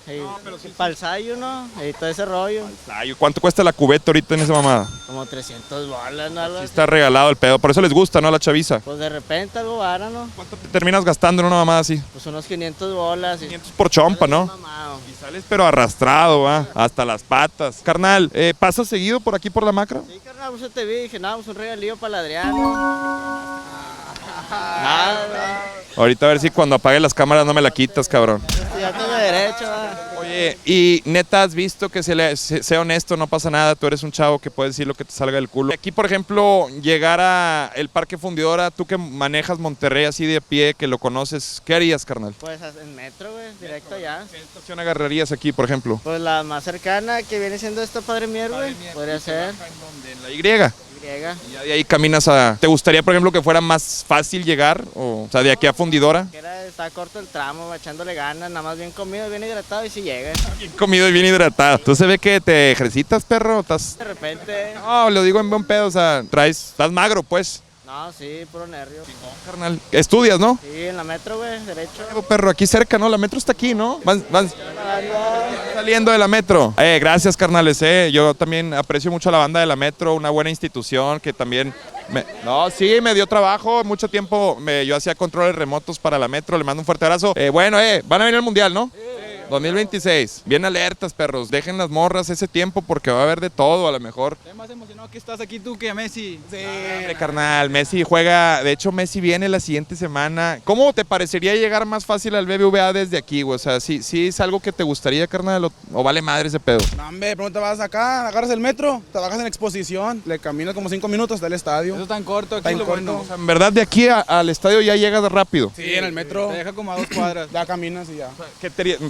Para el ensayo, ¿no? Y todo ese rollo. Ay, ¿cuánto cuesta la cubeta ahorita en esa mamada? Como 300 bolas, ¿no? Algo Sí así. está regalado el pedo. Por eso les gusta, ¿no? La chaviza. Pues de repente algo vara, ¿no? ¿Cuánto te terminas gastando en una mamada así? Pues unos 500 bolas. 500 por chompa, ¿no? Mamado. Y sales pero arrastrado, va. Hasta las patas. Carnal, ¿pasas seguido por aquí por la macro? Sí, carnal, pues yo te vi y dije, no, pues un regalillo para el Adriano. Nada, Ahorita a ver si cuando apague las cámaras no me la quitas, cabrón. ya tengo derecho, ¿va? Oye, y neta, has visto que sea honesto, no pasa nada, tú eres un chavo que puede decir lo que te salga del culo. Aquí, por ejemplo, llegar a el Parque Fundidora, tú que manejas Monterrey así de pie, que lo conoces, ¿qué harías, carnal? Pues en metro, güey, directo allá. ¿Qué estación agarrarías aquí, por ejemplo? Pues la más cercana que viene siendo esta Padre Mier, güey. Podría ser. En la Y. Y. Y ya de ahí caminas a... ¿Te gustaría, por ejemplo, que fuera más fácil llegar? O sea, de aquí a Fundidora. Está corto el tramo, echándole ganas, nada más bien comido, bien hidratado y si llega. Bien comido y bien hidratado. ¿Tú se ve que te ejercitas, perro? ¿Estás...? De repente. No, lo digo en buen pedo, o sea, estás magro, pues. No, sí, puro nervio. Carnal. Estudias, ¿no? Sí, en la metro, güey, derecho. Perro, aquí cerca, ¿no? La metro está aquí, ¿no? Van saliendo de la metro. Gracias, carnales, Yo también aprecio mucho a la banda de la metro, una buena institución que también... No, sí, me dio trabajo, mucho tiempo yo hacía controles remotos para la metro, le mando un fuerte abrazo. Van a venir al mundial, ¿no? 2026. Bien alertas, perros. Dejen las morras ese tiempo porque va a haber de todo, a lo mejor. Estoy más emocionado que estás aquí tú que Messi. Sí. Hombre, carnal, Messi juega. De hecho, Messi viene la siguiente semana. ¿Cómo te parecería llegar más fácil al BBVA desde aquí, güey? O sea, ¿sí es algo que te gustaría, carnal? ¿O vale madre ese pedo? No, hombre, pronto vas acá, agarras el metro, te bajas en Exposición, le caminas como 5 minutos del estadio. Eso tan corto aquí, Tan corto. O sea, en verdad, de aquí al estadio ya llegas rápido. Sí, en el metro. Te deja como a 2 cuadras. Ya caminas y ya.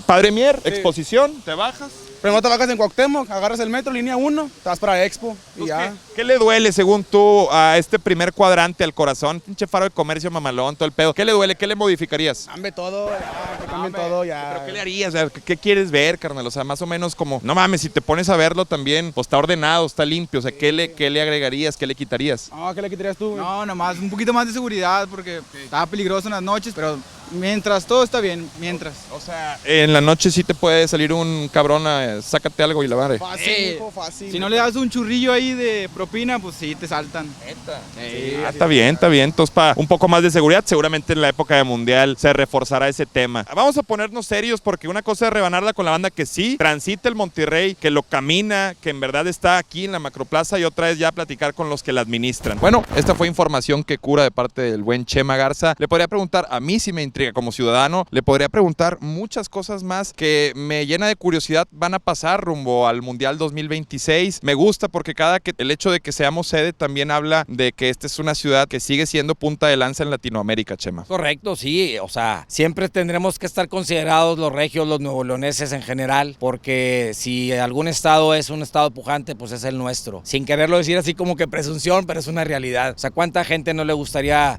Padre Mier, Exposición, te bajas. Primero te bajas en Cuauhtémoc, agarras el metro, línea 1, te vas para Expo y ya. ¿Qué le duele, según tú, a este primer cuadrante, al corazón? Pinche faro de comercio mamalón, todo el pedo. ¿Qué le duele? ¿Qué le modificarías? Cambie todo, ya, que cambien todo, ya. ¿Pero qué le harías? O sea, ¿qué quieres ver, carnal? O sea, más o menos como, no mames, si te pones a verlo también, pues está ordenado, está limpio. O sea, ¿qué le agregarías? ¿Qué le quitarías? No, ¿qué le quitarías tú? No, nomás un poquito más de seguridad porque estaba peligroso en las noches, pero mientras todo está bien, mientras. O sea, en la noche sí te puede salir un cabrón a sácate algo y la madre. Fácil, hijo, fácil. Si no le das un churrillo ahí de propina, pues sí, te saltan. Sí, está bien, está bien. Entonces, para un poco más de seguridad, seguramente en la época de Mundial se reforzará ese tema. Vamos a ponernos serios porque una cosa es rebanarla con la banda que sí transita el Monterrey, que lo camina, que en verdad está aquí en la Macroplaza, y otra es ya platicar con los que la administran. Bueno, esta fue información que cura de parte del buen Chema Garza. Le podría preguntar, a mí sí me intriga como ciudadano, le podría preguntar muchas cosas más que me llena de curiosidad, van a pasar rumbo al Mundial 2026. Me gusta porque el hecho de que seamos sede también habla de que esta es una ciudad que sigue siendo punta de lanza en Latinoamérica, Chema. Correcto, sí, o sea, siempre tendremos que estar considerados los regios, los nuevoleoneses en general, porque si algún estado es un estado pujante, pues es el nuestro. Sin quererlo decir así como que presunción, pero es una realidad. O sea, ¿cuánta gente no le gustaría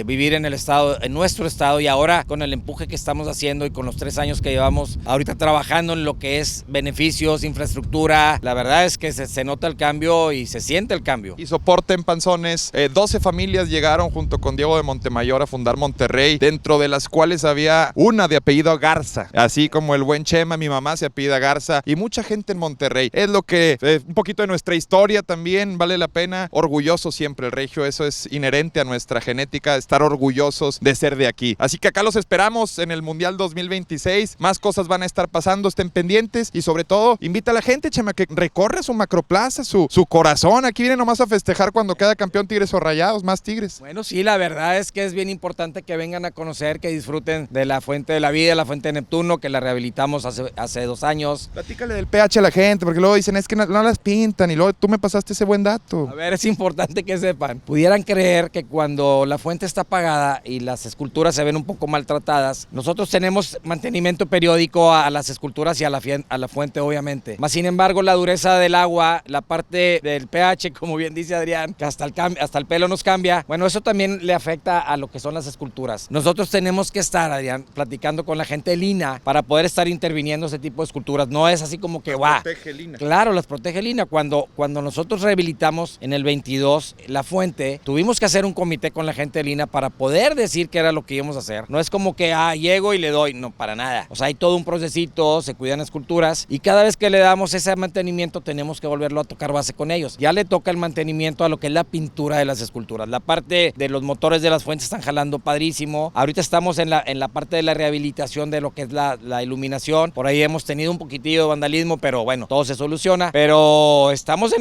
vivir en el estado, en nuestro estado? Y ahora con el empuje que estamos haciendo y con los 3 años que llevamos ahorita trabajando en lo que es beneficios, infraestructura. La verdad es que se nota el cambio y se siente el cambio. Y soporte en Panzones, 12 familias llegaron junto con Diego de Montemayor a fundar Monterrey, dentro de las cuales había una de apellido Garza, así como el buen Chema, mi mamá se apellida Garza, y mucha gente en Monterrey. Es lo que, un poquito de nuestra historia también, vale la pena, orgulloso siempre el regio, eso es inherente a nuestra genética, estar orgullosos de ser de aquí. Así que acá los esperamos en el Mundial 2026, más cosas van a estar pasando, estén pendientes, y sobre todo, invita a la gente, Chema, que recorra su macroplaza, su corazón. Aquí vienen nomás a festejar cuando queda campeón Tigres o Rayados, más Tigres. Bueno, sí, la verdad es que es bien importante que vengan a conocer, que disfruten de la Fuente de la Vida, la Fuente de Neptuno, que la rehabilitamos hace 2 años. Platícale del pH a la gente, porque luego dicen, es que no las pintan, y luego tú me pasaste ese buen dato. A ver, es importante que sepan. Pudieran creer que cuando la fuente está apagada y las esculturas se ven un poco maltratadas, nosotros tenemos mantenimiento periódico a las esculturas y a la fuente, obviamente. Más sin embargo, la dureza del agua, la parte del pH, como bien dice Adrián, que hasta el pelo nos cambia, bueno, eso también le afecta a lo que son las esculturas. Nosotros tenemos que estar, Adrián, platicando con la gente de Lina para poder estar interviniendo ese tipo de esculturas. No es así como que, ¡guau! Protege Lina. Claro, las protege Lina. Cuando nosotros rehabilitamos en el 22 la fuente, tuvimos que hacer un comité con la gente de Lina para poder decir qué era lo que íbamos a hacer. No es como que, llego y le doy, no, para nada. O sea, hay todo un procesito, se cuidan esculturas y cada vez que le damos ese mantenimiento tenemos que volverlo a tocar base con ellos. Ya le toca el mantenimiento a lo que es la pintura de las esculturas. La parte de los motores de las fuentes están jalando padrísimo. Ahorita estamos en la parte de la rehabilitación de lo que es la iluminación. Por ahí hemos tenido un poquitillo de vandalismo, pero bueno, todo se soluciona. Pero estamos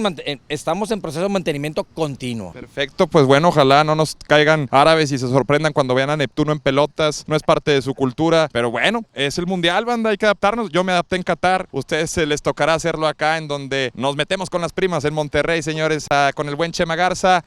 en proceso de mantenimiento continuo. Perfecto, pues bueno, ojalá no nos caigan árabes y se sorprendan cuando vean a Neptuno en pelotas. No es parte de su cultura, pero bueno, es el mundial, banda, hay que adaptarnos. Yo me adapté en Qatar, ustedes se les tocará hacerlo acá, en donde nos metemos con las primas en Monterrey, señores, con el buen Chema Garza,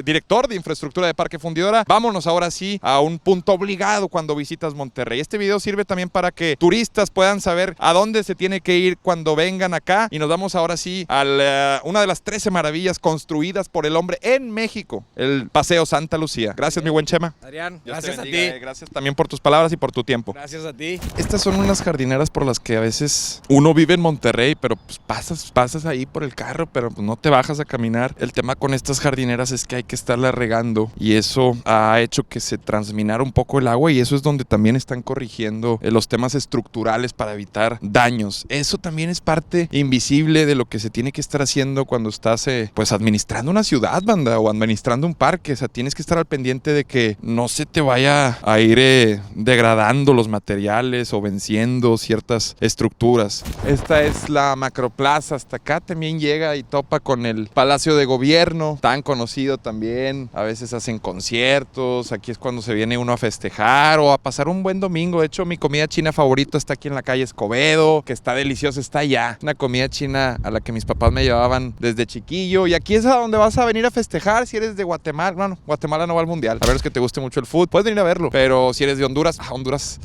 director de infraestructura de Parque Fundidora. Vámonos ahora sí a un punto obligado cuando visitas Monterrey. Este video sirve también para que turistas puedan saber a dónde se tiene que ir cuando vengan acá, y nos vamos ahora sí a una de las 13 maravillas construidas por el hombre en México, el Paseo Santa Lucía. Gracias, mi buen Chema. Adrián, Dios gracias te bendiga, a ti. Gracias también por tus palabras y por tu tiempo. Gracias a ti. Estas son unas jardineras por las que a veces uno vive en Monterrey, pero pues pasas ahí por el carro, pero pues no te bajas a caminar. El tema con estas jardineras es que hay que estarla regando, y eso ha hecho que se transminara un poco el agua, y eso es donde también están corrigiendo los temas estructurales para evitar daños. Eso también es parte invisible de lo que se tiene que estar haciendo cuando estás pues administrando una ciudad, banda, o administrando un parque. O sea, tienes que estar al pendiente de que no se te vaya a ir degradando los materiales o venciendo ciertas estructuras. Esta es la macroplaza. Hasta acá también llega y topa con el Palacio de Gobierno, tan conocido también. A veces hacen conciertos. Aquí es cuando se viene uno a festejar o a pasar un buen domingo. De hecho, mi comida china favorita está aquí en la calle Escobedo, que está deliciosa, está allá. Una comida china a la que mis papás me llevaban desde chiquillo, y aquí es a donde vas a venir a festejar si eres de Guatemala. Bueno, Guatemala no va al mundial, a ver, es que te guste mucho el fútbol, puedes venir a verlo, pero si eres de Honduras, Honduras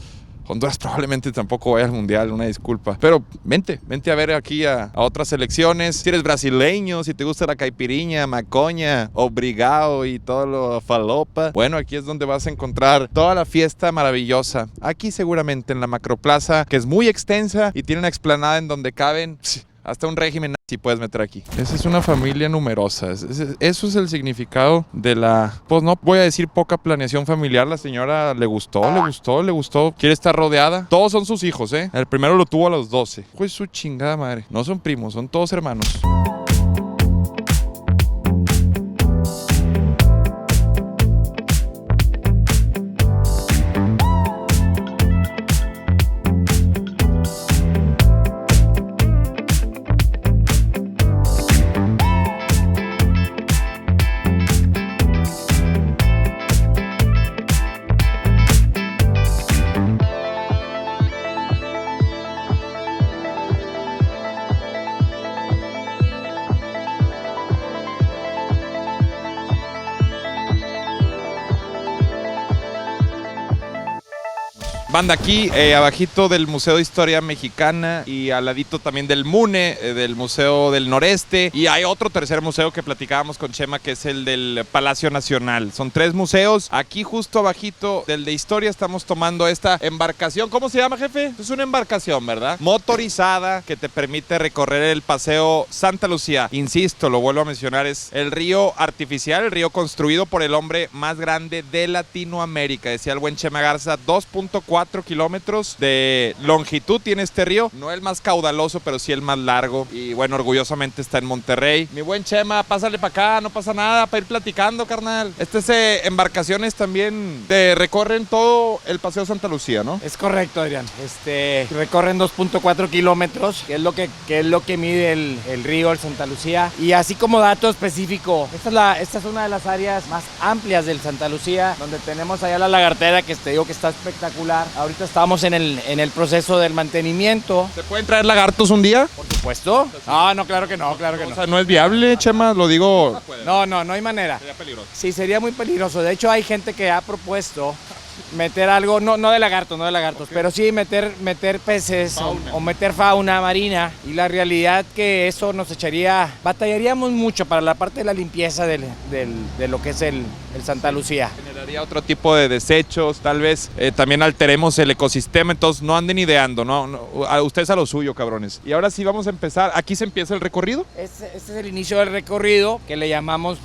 probablemente tampoco vaya al mundial, una disculpa. Pero vente a ver aquí a otras selecciones. Si eres brasileño, si te gusta la caipiriña, macoña, obrigado y todo lo falopa, bueno, aquí es donde vas a encontrar toda la fiesta maravillosa. Aquí seguramente en la macroplaza, que es muy extensa y tiene una explanada en donde caben hasta un régimen nazi puedes meter aquí. Esa es una familia numerosa. Eso es el significado de la, pues no voy a decir poca planeación familiar. La señora le gustó. Quiere estar rodeada. Todos son sus hijos, ¿eh? El primero lo tuvo a los 12. Pues su chingada madre. No son primos, son todos hermanos. Banda, aquí abajito del Museo de Historia Mexicana y al ladito también del MUNE, del Museo del Noreste, y hay otro tercer museo que platicábamos con Chema, que es el del Palacio Nacional. Son 3 museos. Aquí justo abajito del de Historia estamos tomando esta embarcación. ¿Cómo se llama, jefe? Es una embarcación, ¿verdad? Motorizada, que te permite recorrer el paseo Santa Lucía. Insisto, lo vuelvo a mencionar, es el río artificial, el río construido por el hombre más grande de Latinoamérica. Decía el buen Chema Garza, 2.4 kilómetros de longitud tiene este río. No el más caudaloso, pero sí el más largo. Y bueno, orgullosamente está en Monterrey. Mi buen Chema, pásale para acá, no pasa nada, para ir platicando, carnal. Embarcaciones también recorren todo el paseo Santa Lucía, ¿no? Es correcto, Adrián. Recorren 2.4 kilómetros, que es lo que mide el río, el Santa Lucía. Y así como dato específico, esta es una de las áreas más amplias del Santa Lucía, donde tenemos allá la lagartera, que te digo que está espectacular. Ahorita estamos en el proceso del mantenimiento. ¿Se pueden traer lagartos un día? Por supuesto. No, claro que no, claro que no. O sea, no es viable, Chema, lo digo. No hay manera. Sería peligroso. Sí, sería muy peligroso. De hecho, hay gente que ha propuesto meter algo, no de lagartos, okay, pero sí meter peces o meter fauna marina, y la realidad que eso batallaríamos mucho para la parte de la limpieza de lo que es el Santa Lucía. Generaría otro tipo de desechos, tal vez también alteremos el ecosistema, entonces no anden ideando, ustedes a lo suyo, cabrones. Y ahora sí vamos a empezar, aquí se empieza el recorrido. Este es el inicio del recorrido, que le llamamos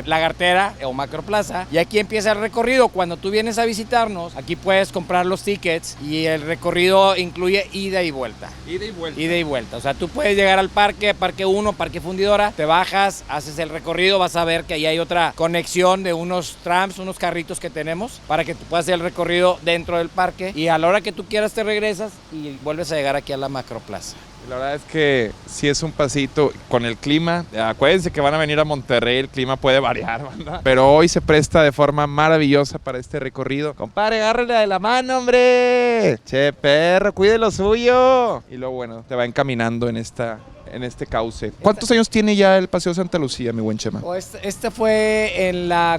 lagartera o macroplaza, y aquí empieza el recorrido. Cuando tú vienes a visitarnos, aquí puedes comprar los tickets y el recorrido incluye ida y vuelta. Ida y vuelta. O sea, tú puedes llegar al Parque 1, Parque Fundidora, te bajas, haces el recorrido, vas a ver que ahí hay otra conexión de unos trams, unos carritos que tenemos para que tú puedas hacer el recorrido dentro del parque, y a la hora que tú quieras te regresas y vuelves a llegar aquí a la macroplaza. La verdad es que sí es un pasito con el clima. Acuérdense que van a venir a Monterrey, el clima puede variar, ¿verdad? Pero hoy se presta de forma maravillosa para este recorrido. Compadre, agárrale de la mano, hombre. Che, perro, cuide lo suyo. Y luego, bueno, te va encaminando en este cauce. ¿Cuántos años tiene ya el Paseo Santa Lucía, mi buen Chema? Este fue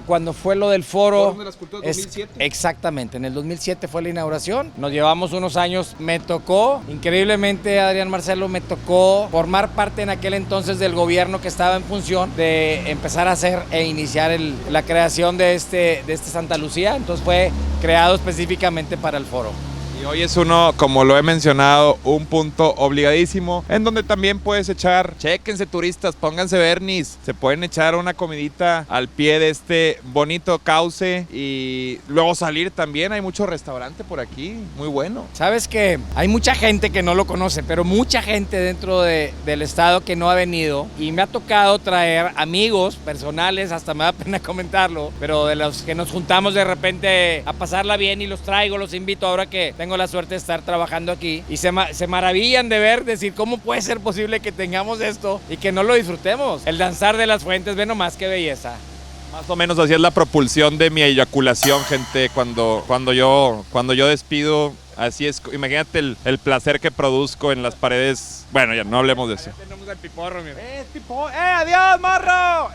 cuando fue lo del foro. ¿Foro de las Culturas 2007? Exactamente, en el 2007 fue la inauguración. Nos llevamos unos años, me tocó, increíblemente, Adrián Marcelo, me tocó formar parte en aquel entonces del gobierno que estaba en función de empezar a hacer e iniciar la creación de este Santa Lucía. Entonces fue creado específicamente para el foro. Y hoy es uno, como lo he mencionado, un punto obligadísimo, en donde también puedes chéquense turistas, pónganse vernis, se pueden echar una comidita al pie de este bonito cauce y luego salir también. Hay mucho restaurante por aquí, muy bueno. Sabes que hay mucha gente que no lo conoce, pero mucha gente dentro del estado que no ha venido, y me ha tocado traer amigos personales, hasta me da pena comentarlo, pero de los que nos juntamos de repente a pasarla bien, y los traigo, los invito ahora que tengo la suerte de estar trabajando aquí, y se maravillan de decir cómo puede ser posible que tengamos esto y que no lo disfrutemos. El danzar de las fuentes, ve nomás qué belleza. Más o menos así es la propulsión de mi eyaculación, gente, cuando yo despido. Así es, imagínate el placer que produzco en las paredes. Bueno, ya no hablemos de eso. Tenemos el piporro, mira. ¡Es piporro! ¡Adiós, morro!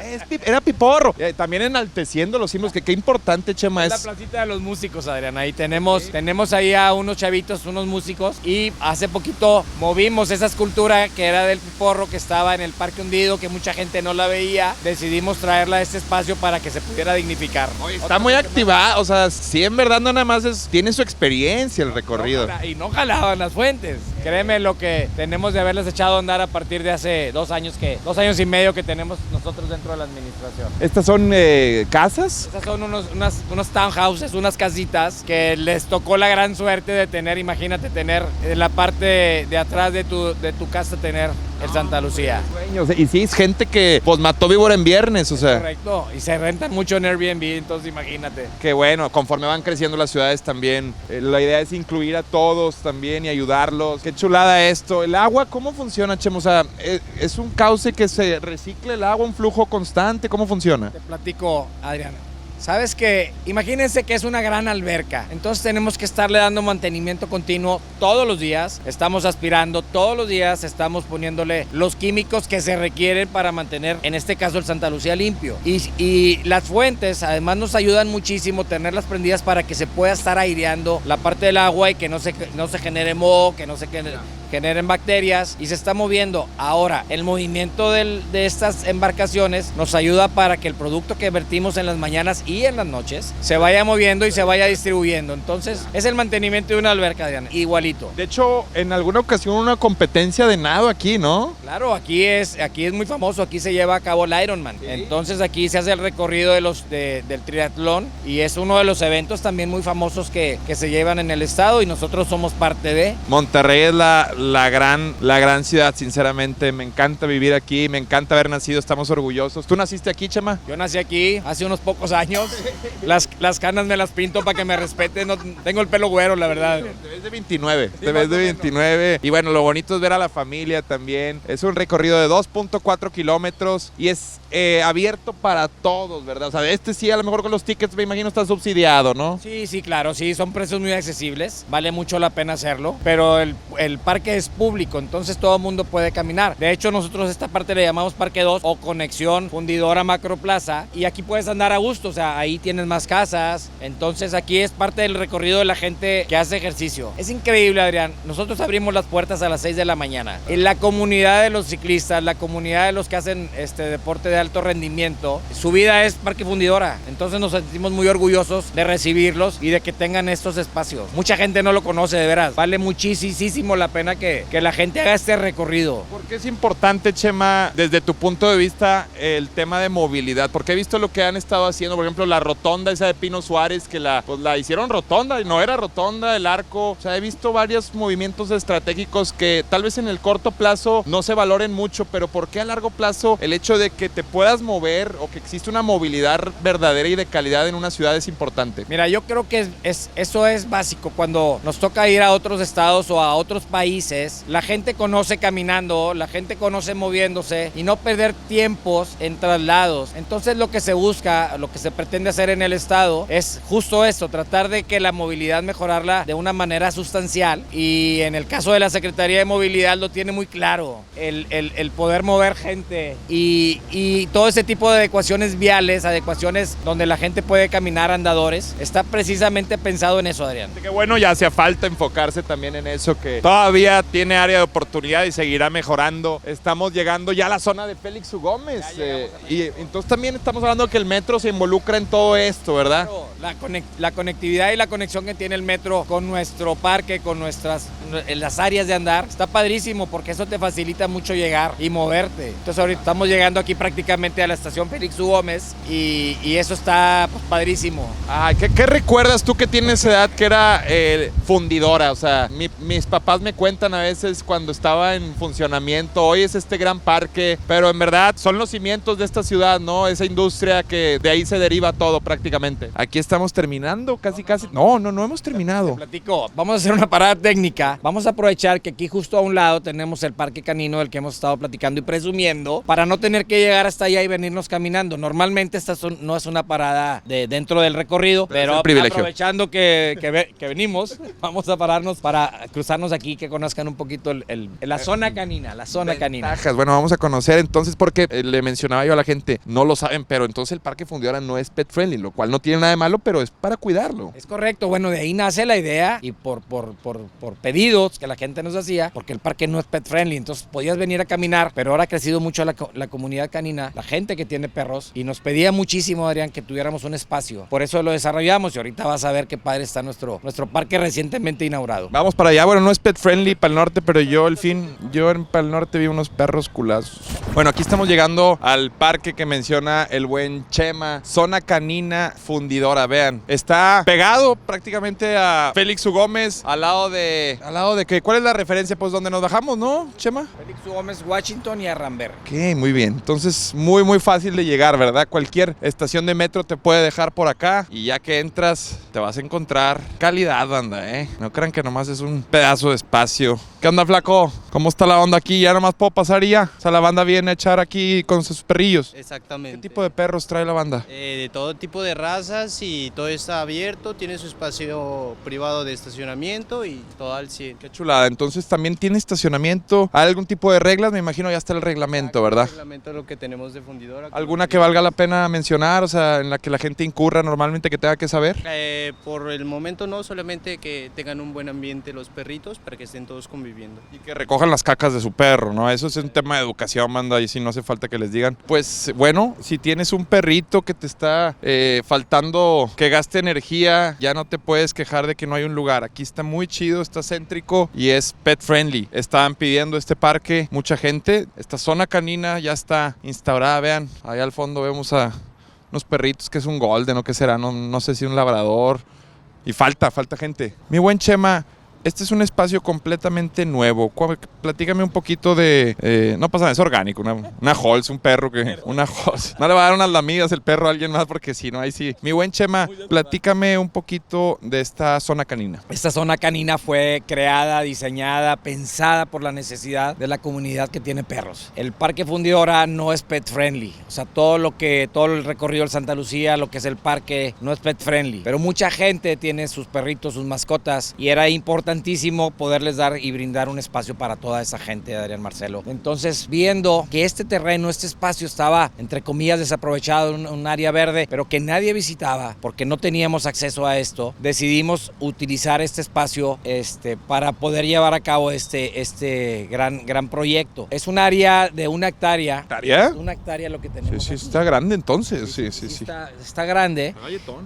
Era piporro. También enalteciendo los símbolos, que qué importante, Chema, es la placita de los músicos, Adrián. Ahí tenemos ahí a unos chavitos, unos músicos, y hace poquito movimos esa escultura que era del piporro, que estaba en el Parque Hundido, que mucha gente no la veía. Decidimos traerla a este espacio para que se pudiera dignificar. Oye, está muy activada, o sea, sí, en verdad no nada más tiene su experiencia el recorrido. Y no jalaban las fuentes. Créeme lo que tenemos de haberles echado a andar a partir de hace 2 años y medio que tenemos nosotros dentro de la administración. ¿Estas son casas? Estas son unos townhouses, unas casitas que les tocó la gran suerte de tener. Imagínate tener en la parte de atrás de tu casa tener el Santa Lucía. Y sí, es gente que pues mató víbora en viernes, o sea. Correcto, y se rentan mucho en Airbnb, entonces imagínate. Qué bueno, conforme van creciendo las ciudades también, la idea es incluir a todos también y ayudarlos. Qué chulada esto. ¿El agua cómo funciona, Chemo? O sea, ¿es un cauce que se recicla el agua, un flujo constante? ¿Cómo funciona? Te platico, Adrián. Sabes que, imagínense que es una gran alberca, entonces tenemos que estarle dando mantenimiento continuo todos los días, estamos aspirando todos los días, estamos poniéndole los químicos que se requieren para mantener, en este caso, el Santa Lucía limpio. Y las fuentes además nos ayudan muchísimo tenerlas prendidas para que se pueda estar aireando la parte del agua y que no se genere moho, que no se generen bacterias, y se está moviendo. Ahora, el movimiento de estas embarcaciones nos ayuda para que el producto que vertimos en las mañanas y en las noches se vaya moviendo y se vaya distribuyendo. Entonces, es el mantenimiento de una alberca, Adrián, igualito. De hecho, en alguna ocasión una competencia de nado aquí, ¿no? Claro, aquí es muy famoso, aquí se lleva a cabo el Ironman. ¿Sí? Entonces aquí se hace el recorrido del triatlón y es uno de los eventos también muy famosos que se llevan en el estado y nosotros somos parte de. Monterrey es la gran ciudad, sinceramente. Me encanta vivir aquí, me encanta haber nacido, estamos orgullosos. ¿Tú naciste aquí, Chema? Yo nací aquí hace unos pocos años. Las canas me las pinto para que me respeten. No, tengo el pelo güero, la verdad. Te ves de 29. Sí, te ves de 29. Y bueno, lo bonito es ver a la familia también. Es un recorrido de 2.4 kilómetros y es abierto para todos, ¿verdad? O sea, sí, a lo mejor con los tickets, me imagino, está subsidiado, ¿no? Sí, claro, sí, son precios muy accesibles. Vale mucho la pena hacerlo. Pero el parque es público, entonces todo el mundo puede caminar. De hecho, nosotros esta parte le llamamos Parque 2 o Conexión Fundidora Macroplaza, y aquí puedes andar a gusto, o sea, ahí tienes más casas. Entonces aquí es parte del recorrido de la gente que hace ejercicio. Es increíble, Adrián. Nosotros abrimos las puertas a las 6 de la mañana. En la comunidad de los ciclistas, la comunidad de los que hacen deporte de alto rendimiento, su vida es Parque Fundidora. Entonces nos sentimos muy orgullosos de recibirlos y de que tengan estos espacios. Mucha gente no lo conoce, de veras. Vale muchísimo la pena que la gente haga este recorrido. ¿Por qué es importante, Chema, desde tu punto de vista, el tema de movilidad? Porque he visto lo que han estado haciendo, por ejemplo, la rotonda esa de Pino Suárez, que la hicieron rotonda y no era rotonda, el arco. O sea, he visto varios movimientos estratégicos que tal vez en el corto plazo no se valoren mucho, pero ¿por qué a largo plazo el hecho de que te puedas mover o que existe una movilidad verdadera y de calidad en una ciudad es importante? Mira, yo creo que eso es básico. Cuando nos toca ir a otros estados o a otros países, la gente conoce caminando, la gente conoce moviéndose y no perder tiempos en traslados. Entonces lo que se busca, lo que se pretende hacer en el estado es justo eso, tratar de que la movilidad mejorarla de una manera sustancial, y en el caso de la Secretaría de Movilidad lo tiene muy claro, el poder mover gente y todo ese tipo de adecuaciones viales, adecuaciones donde la gente puede caminar, andadores, está precisamente pensado en eso, Adrián. Que bueno, ya hacía falta enfocarse también en eso, que todavía tiene área de oportunidad y seguirá mejorando. Estamos llegando ya a la zona de Félix U. Gómez y entonces también estamos hablando que el metro se involucra en todo esto, ¿verdad? Claro, la conectividad y la conexión que tiene el metro con nuestro parque, con las áreas de andar, está padrísimo porque eso te facilita mucho llegar y moverte. Entonces ahorita estamos llegando aquí prácticamente a la estación Félix U. Gómez y eso está pues, padrísimo. Ay, ¿qué recuerdas tú que tienes edad que era fundidora? O sea, mis papás me cuentan a veces cuando estaba en funcionamiento, hoy es este gran parque, pero en verdad son los cimientos de esta ciudad, ¿no? Esa industria que de ahí se deriva todo prácticamente. Aquí estamos terminando, casi. No hemos terminado. Te platico, vamos a hacer una parada técnica, vamos a aprovechar que aquí justo a un lado tenemos el parque canino del que hemos estado platicando y presumiendo, para no tener que llegar hasta allá y venirnos caminando. Normalmente esta no es una parada dentro del recorrido, pero aprovechando que venimos, vamos a pararnos para cruzarnos aquí, que conozcan un poquito la zona canina, Ventajas. Bueno, vamos a conocer entonces, porque le mencionaba yo a la gente, no lo saben, pero entonces el Parque Fundidora no es pet friendly, lo cual no tiene nada de malo, pero es para cuidarlo. Es correcto, bueno, de ahí nace la idea y por pedidos que la gente nos hacía, porque el parque no es pet friendly, entonces podías venir a caminar, pero ahora ha crecido mucho la comunidad canina, la gente que tiene perros, y nos pedía muchísimo, Adrián, que tuviéramos un espacio. Por eso lo desarrollamos y ahorita vas a ver qué padre está nuestro parque recientemente inaugurado. Vamos para allá, bueno, no es pet friendly para el norte, pero yo para el norte vi unos perros culazos. Bueno, aquí estamos llegando al parque que menciona el buen Chema, zona canina fundidora, vean, está pegado prácticamente a Félix U. Gómez, al lado ¿Al lado de qué? ¿Cuál es la referencia? Pues donde nos bajamos, ¿no, Chema? Félix Gómez, Washington y Arramber. Ok, muy bien. Entonces, muy fácil de llegar, ¿verdad? Cualquier estación de metro te puede dejar por acá y ya que entras, te vas a encontrar calidad, banda, ¿eh? No crean que nomás es un pedazo de espacio. ¿Qué onda, flaco? ¿Cómo está la onda aquí? ¿Ya nomás puedo pasar y ya? O sea, la banda viene a echar aquí con sus perrillos. Exactamente. ¿Qué tipo de perros trae la banda? De todo tipo de razas y todo está abierto, tiene su espacio privado de estacionamiento y todo al 100. Qué chulada. Entonces, ¿también tiene estacionamiento? ¿Hay algún tipo de reglas? Me imagino ya está el reglamento, ¿verdad? El reglamento es lo que tenemos de fundidora. ¿Alguna que valga la pena mencionar? O sea, en la que la gente incurra normalmente que tenga que saber. Por el momento no, solamente que tengan un buen ambiente los perritos para que estén todos conviviendo. Y que recojan las cacas de su perro, ¿no? Eso es un tema de educación, banda, y si no hace falta que les digan. Pues bueno, si tienes un perrito que te está faltando que gaste energía, ya no te puedes quejar de que no hay un lugar. Aquí está muy chido, está céntrico y es pet friendly. Estaban pidiendo este parque mucha gente. Esta zona canina ya está instaurada, vean, ahí al fondo vemos a unos perritos que es un golden o qué será, no sé si un labrador. Y falta gente. Mi buen Chema, este es un espacio completamente nuevo. Platícame un poquito de... no pasa nada, es orgánico. Una Halls, un perro que... Una Halls. No le va a dar unas lamidas el perro a alguien más porque si no, ahí sí. Mi buen Chema, platícame un poquito de esta zona canina. Esta zona canina fue creada, diseñada, pensada por la necesidad de la comunidad que tiene perros. El Parque Fundidora no es pet friendly. O sea, todo el recorrido del Santa Lucía, lo que es el parque, no es pet friendly. Pero mucha gente tiene sus perritos, sus mascotas y era importantísimo poderles dar y brindar un espacio para toda esa gente, Adrián Marcelo. Entonces, viendo que este terreno, este espacio estaba, entre comillas, desaprovechado, un área verde, pero que nadie visitaba porque no teníamos acceso a esto, decidimos utilizar este espacio para poder llevar a cabo este gran proyecto. Es un área de 1 hectárea. ¿Hectárea? 1 hectárea lo que tenemos. Sí, está grande entonces. Sí. Está grande.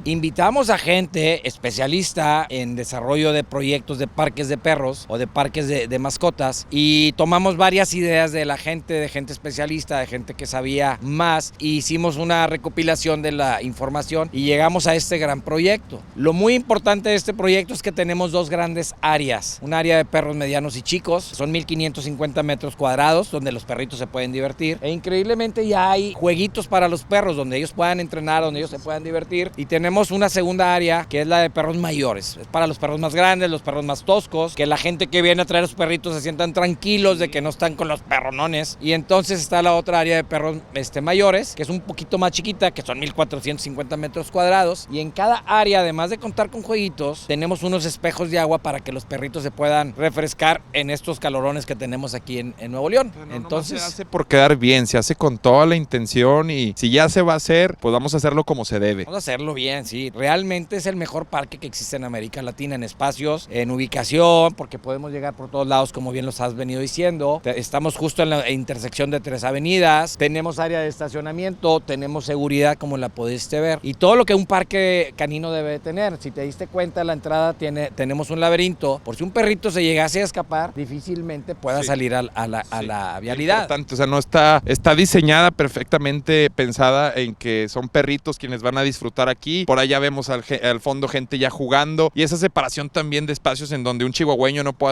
Invitamos a gente especialista en desarrollo de proyectos de parques de perros o de parques de mascotas y tomamos varias ideas de la gente, de gente especialista, de gente que sabía más e hicimos una recopilación de la información y llegamos a este gran proyecto. Lo muy importante de este proyecto es que tenemos 2 grandes áreas, un área de perros medianos y chicos, son 1550 metros cuadrados donde los perritos se pueden divertir e increíblemente ya hay jueguitos para los perros donde ellos puedan entrenar, donde ellos se puedan divertir y tenemos una segunda área que es la de perros mayores, es para los perros más grandes, los perros más toscos, que la gente que viene a traer a sus perritos se sientan tranquilos de que no están con los perronones. Y entonces está la otra área de perros mayores, que es un poquito más chiquita, que son 1450 metros cuadrados. Y en cada área, además de contar con jueguitos, tenemos unos espejos de agua para que los perritos se puedan refrescar en estos calorones que tenemos aquí en Nuevo León. Entonces, se hace por quedar bien, se hace con toda la intención y si ya se va a hacer, pues vamos a hacerlo como se debe. Vamos a hacerlo bien, sí. Realmente es el mejor parque que existe en América Latina en espacios, en ubicación, porque podemos llegar por todos lados, como bien los has venido diciendo. Estamos justo en la intersección de 3 avenidas, tenemos área de estacionamiento, tenemos seguridad como la pudiste ver y todo lo que un parque canino debe tener. Si te diste cuenta, la entrada tenemos un laberinto, por si un perrito se llegase a escapar, difícilmente pueda salir a la vialidad. Importante, o sea, no está diseñada perfectamente pensada en que son perritos quienes van a disfrutar aquí. Por allá vemos al fondo gente ya jugando y esa separación también de espacios en donde un chihuahueño no puede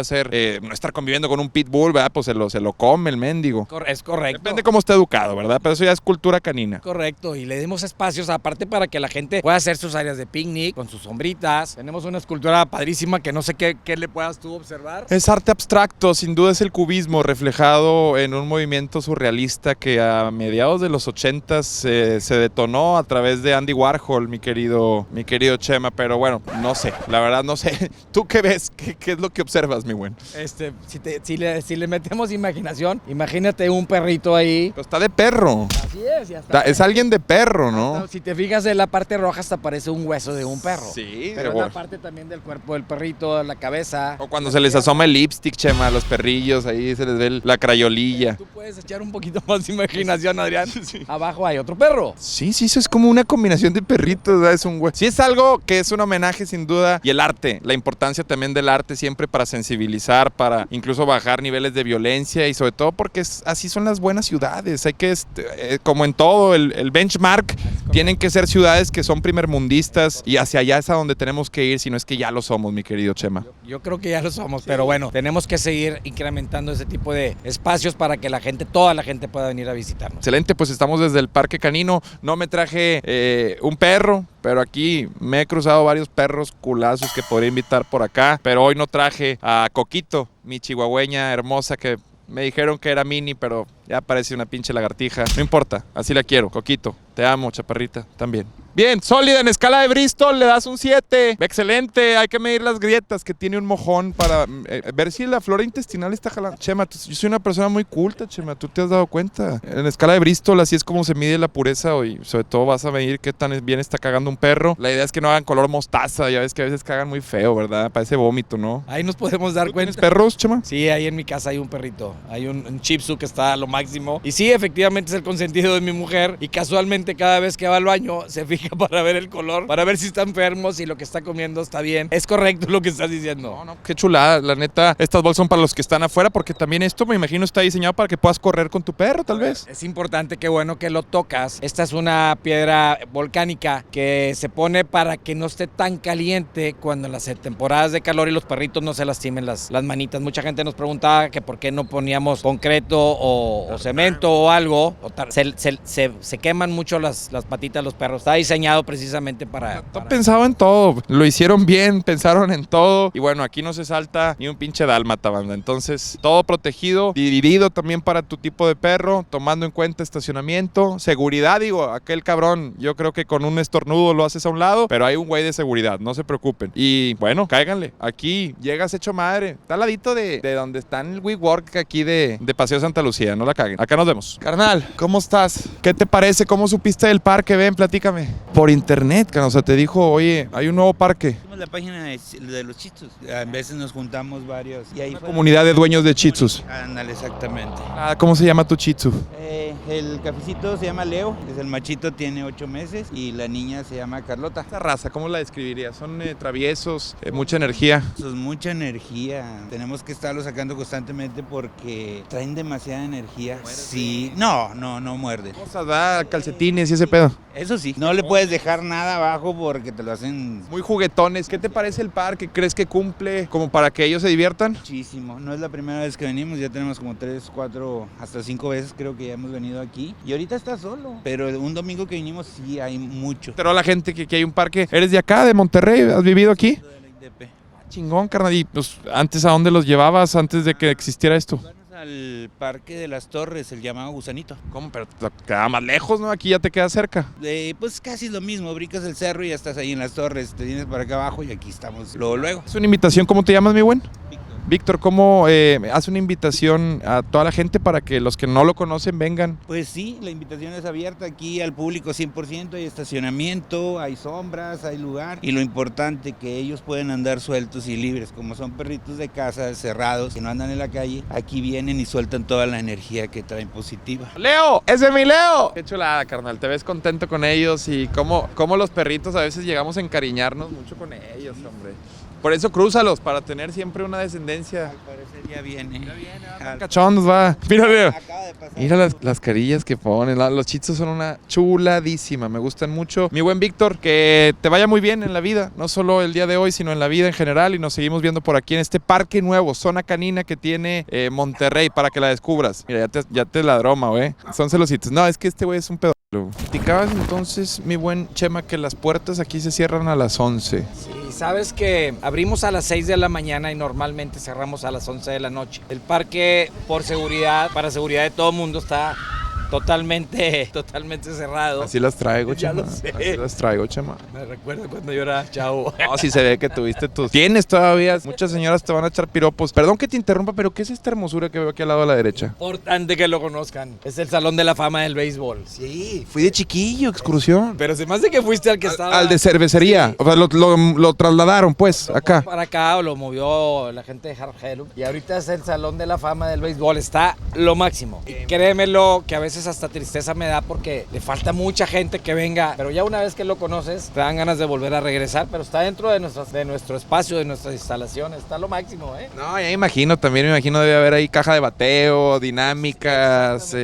no estar conviviendo con un pitbull, ¿verdad? Pues se lo come el mendigo. Es correcto. Depende cómo esté educado, ¿verdad? Pero eso ya es cultura canina. Correcto, y le demos espacios aparte para que la gente pueda hacer sus áreas de picnic con sus sombritas. Tenemos una escultura padrísima que no sé qué le puedas tú observar. Es arte abstracto, sin duda es el cubismo reflejado en un movimiento surrealista que a mediados de los 80s se detonó a través de Andy Warhol, mi querido Chema, pero bueno, no sé, la verdad no sé. ¿Tú qué ves? ¿Qué es lo que observas, mi buen? Si le metemos imaginación, imagínate un perrito ahí. Pero está de perro. Así es, ya está. Es alguien de perro, ¿no? Si te fijas en la parte roja hasta parece un hueso de un perro. Sí, pero es la parte también del cuerpo del perrito, la cabeza. O cuando se les asoma el lipstick, Chema, a los perrillos, ahí se les ve la crayolilla. Tú puedes echar un poquito más de imaginación, Adrián. Sí. Abajo hay otro perro. Sí, eso es como una combinación de perritos, ¿verdad? Es un hueso. Sí, es algo que es un homenaje sin duda. Y el arte, la importancia también del arte siempre para sensibilizar, para incluso bajar niveles de violencia y sobre todo porque así son las buenas ciudades. Hay que, como en todo, el benchmark tienen que ser ciudades que son primermundistas y hacia allá es a donde tenemos que ir, si no es que ya lo somos, mi querido Chema. Yo creo que ya lo somos, pero bueno, tenemos que seguir incrementando ese tipo de espacios para que la gente, toda la gente pueda venir a visitarnos. Excelente, pues estamos desde el Parque Canino. No me traje un perro, pero aquí me he cruzado varios perros culazos que podría invitar por acá, pero hoy no traje a Coquito, mi chihuahueña hermosa que me dijeron que era mini, pero ya parece una pinche lagartija. No importa, así la quiero. Coquito, te amo, chaparrita, también. Bien, sólida en escala de Bristol, le das un 7. Excelente, hay que medir las grietas, que tiene un mojón para ver si la flora intestinal está jalando. Chema, yo soy una persona muy culta, Chema, tú te has dado cuenta. En escala de Bristol así es como se mide la pureza y sobre todo vas a medir qué tan bien está cagando un perro. La idea es que no hagan color mostaza, ya ves que a veces cagan muy feo, ¿verdad? Parece vómito, ¿no? Ahí nos podemos dar cuenta. ¿Tienes perros, Chema? Sí, ahí en mi casa hay un perrito, hay un Shih Tzu que está a lo máximo. Y sí, efectivamente es el consentido de mi mujer y casualmente cada vez que va al baño se fija para ver el color, para ver si está enfermo, si lo que está comiendo está bien. Es correcto lo que estás diciendo. No, qué chulada, la neta. Estas bolsas son para los que están afuera porque también esto me imagino está diseñado para que puedas correr con tu perro, tal vez. Es importante, qué bueno que lo tocas. Esta es una piedra volcánica que se pone para que no esté tan caliente cuando en las temporadas de calor y los perritos no se lastimen las manitas. Mucha gente nos preguntaba que por qué no poníamos concreto o cemento o algo. Se queman mucho las patitas de los perros. Está diseñado precisamente para... Pensado en todo, lo hicieron bien, pensaron en todo y bueno, aquí no se salta ni un pinche dálmata, banda. Entonces, todo protegido, dividido también para tu tipo de perro, tomando en cuenta estacionamiento, seguridad, digo, aquel cabrón, yo creo que con un estornudo lo haces a un lado, pero hay un güey de seguridad, no se preocupen. Y bueno, cáiganle, aquí llegas hecho madre, está al ladito de donde está el WeWork aquí de Paseo Santa Lucía, no la caguen. Acá nos vemos. Carnal, ¿cómo estás? ¿Qué te parece? ¿Cómo supiste del parque? Ven, platícame. Por internet, o sea, te dijo, oye, hay un nuevo parque. Somos la página de los Shih Tzus. A veces nos juntamos varios. Y ahí Comunidad de dueños de Shih Tzus. Ándale, exactamente. ¿Cómo se llama tu Shih Tzu? El cafecito se llama Leo, es el machito, tiene 8 meses y la niña se llama Carlota. Esta raza, ¿cómo la describirías? ¿Son traviesos, mucha energía? Son mucha energía. Tenemos que estarlo sacando constantemente porque traen demasiada energía. Sí, no muerde. O sea, da calcetines y ese pedo. Eso sí, no le puedes dejar nada abajo porque te lo hacen... Muy juguetones. ¿Qué te parece el parque? ¿Crees que cumple como para que ellos se diviertan? Muchísimo. No es la primera vez que venimos, ya tenemos como 3, 4, hasta 5 veces creo que ya hemos venido aquí. Y ahorita está solo, pero un domingo que vinimos sí hay mucho. Pero a la gente que hay un parque. ¿Eres de acá, de Monterrey? ¿Has vivido aquí? Chingón, carnal. ¿Y pues, antes a dónde los llevabas antes de que existiera esto? Al Parque de las Torres, el llamado Gusanito. ¿Cómo? Pero te queda más lejos, ¿no? Aquí ya te queda cerca. Pues casi lo mismo, brincas el cerro y ya estás ahí en las torres, te vienes para acá abajo y aquí estamos luego. Es una invitación, ¿cómo te llamas, mi buen? Víctor, ¿cómo hace una invitación a toda la gente para que los que no lo conocen vengan? Pues sí, la invitación es abierta aquí al público 100%, hay estacionamiento, hay sombras, hay lugar y lo importante que ellos pueden andar sueltos y libres, como son perritos de casa, cerrados, que no andan en la calle, aquí vienen y sueltan toda la energía que traen positiva. ¡Leo! ¡Ese es mi Leo! Qué chulada, carnal, te ves contento con ellos y cómo los perritos a veces llegamos a encariñarnos mucho con ellos, hombre. Por eso crúzalos, para tener siempre una descendencia. Al parecer ya viene. Cachondos, va. Mira, Leo. Mira las carillas que ponen. Los Shih Tzus son una chuladísima. Me gustan mucho. Mi buen Víctor, que te vaya muy bien en la vida. No solo el día de hoy, sino en la vida en general. Y nos seguimos viendo por aquí en este parque nuevo, zona canina que tiene Monterrey, para que la descubras. Mira, ya te la broma, güey. Son celositos. No, es que este güey es un pedo. Platicabas entonces, mi buen Chema, que las puertas aquí se cierran a las 11. Sí, sabes que abrimos a las 6 de la mañana y normalmente cerramos a las 11 de la noche. El parque, por seguridad, para seguridad de todo el mundo, está totalmente cerrado. Así las traigo, Chema. Ya lo sé. Así las traigo, Chema. Me recuerdo cuando yo era chavo. No, sí se ve que tuviste tus... Tienes todavía. Muchas señoras te van a echar piropos. Perdón que te interrumpa, pero ¿qué es esta hermosura que veo aquí al lado a la derecha? Importante que lo conozcan. Es el Salón de la Fama del Béisbol. Sí, fui de chiquillo, excursión. Pero se me hace que fuiste al que estaba... Al de cervecería. Sí. O sea, lo trasladaron, pues, acá. Para acá, o lo movió la gente de Hard Hello. Y ahorita es el Salón de la Fama del Béisbol. Está lo máximo. Y créemelo que a veces veces hasta tristeza me da porque le falta mucha gente que venga, pero ya una vez que lo conoces, te dan ganas de volver a regresar, pero está dentro de nuestro espacio, de nuestras instalaciones, está lo máximo, ¿eh? No, ya me imagino debe haber ahí caja de bateo, dinámicas,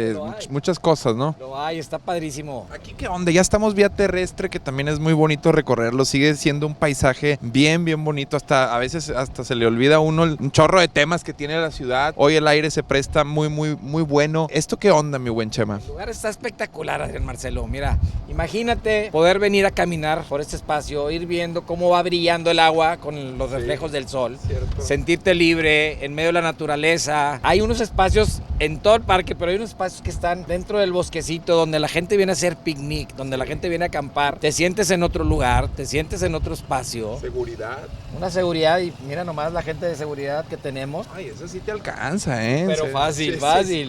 muchas cosas, ¿no? Lo hay, está padrísimo. Aquí qué onda, ya estamos vía terrestre, que también es muy bonito recorrerlo, sigue siendo un paisaje bien bonito, hasta a veces hasta se le olvida a uno un chorro de temas que tiene la ciudad. Hoy el aire se presta muy bueno. ¿Esto qué onda, mi buen Chema? El lugar está espectacular, Adrián Marcelo. Mira, imagínate poder venir a caminar por este espacio, ir viendo cómo va brillando el agua con los reflejos del sol, sentirte libre en medio de la naturaleza. Hay unos espacios en todo el parque, pero hay unos espacios que están dentro del bosquecito donde la gente viene a hacer picnic, donde la gente viene a acampar. Te sientes en otro lugar, te sientes en otro espacio. Seguridad. Una seguridad, y mira nomás la gente de seguridad que tenemos. Ay, eso sí te alcanza, ¿eh? Pero fácil.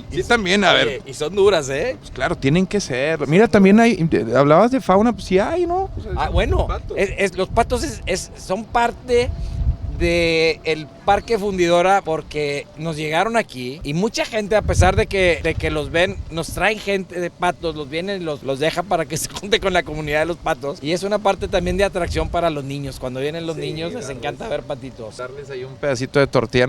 Sí, también, a ver. Y son duras, ¿eh? Pues claro, tienen que ser. Mira, también hay, hablabas de fauna, pues sí hay, ¿no? Bueno, los patos son parte del Parque Fundidora porque nos llegaron aquí y mucha gente, a pesar de que los ven, nos traen gente de patos, los vienen y los deja para que se junte con la comunidad de los patos, y es una parte también de atracción para los niños. Cuando vienen los niños les encanta ver patitos. Darles ahí un pedacito de tortilla,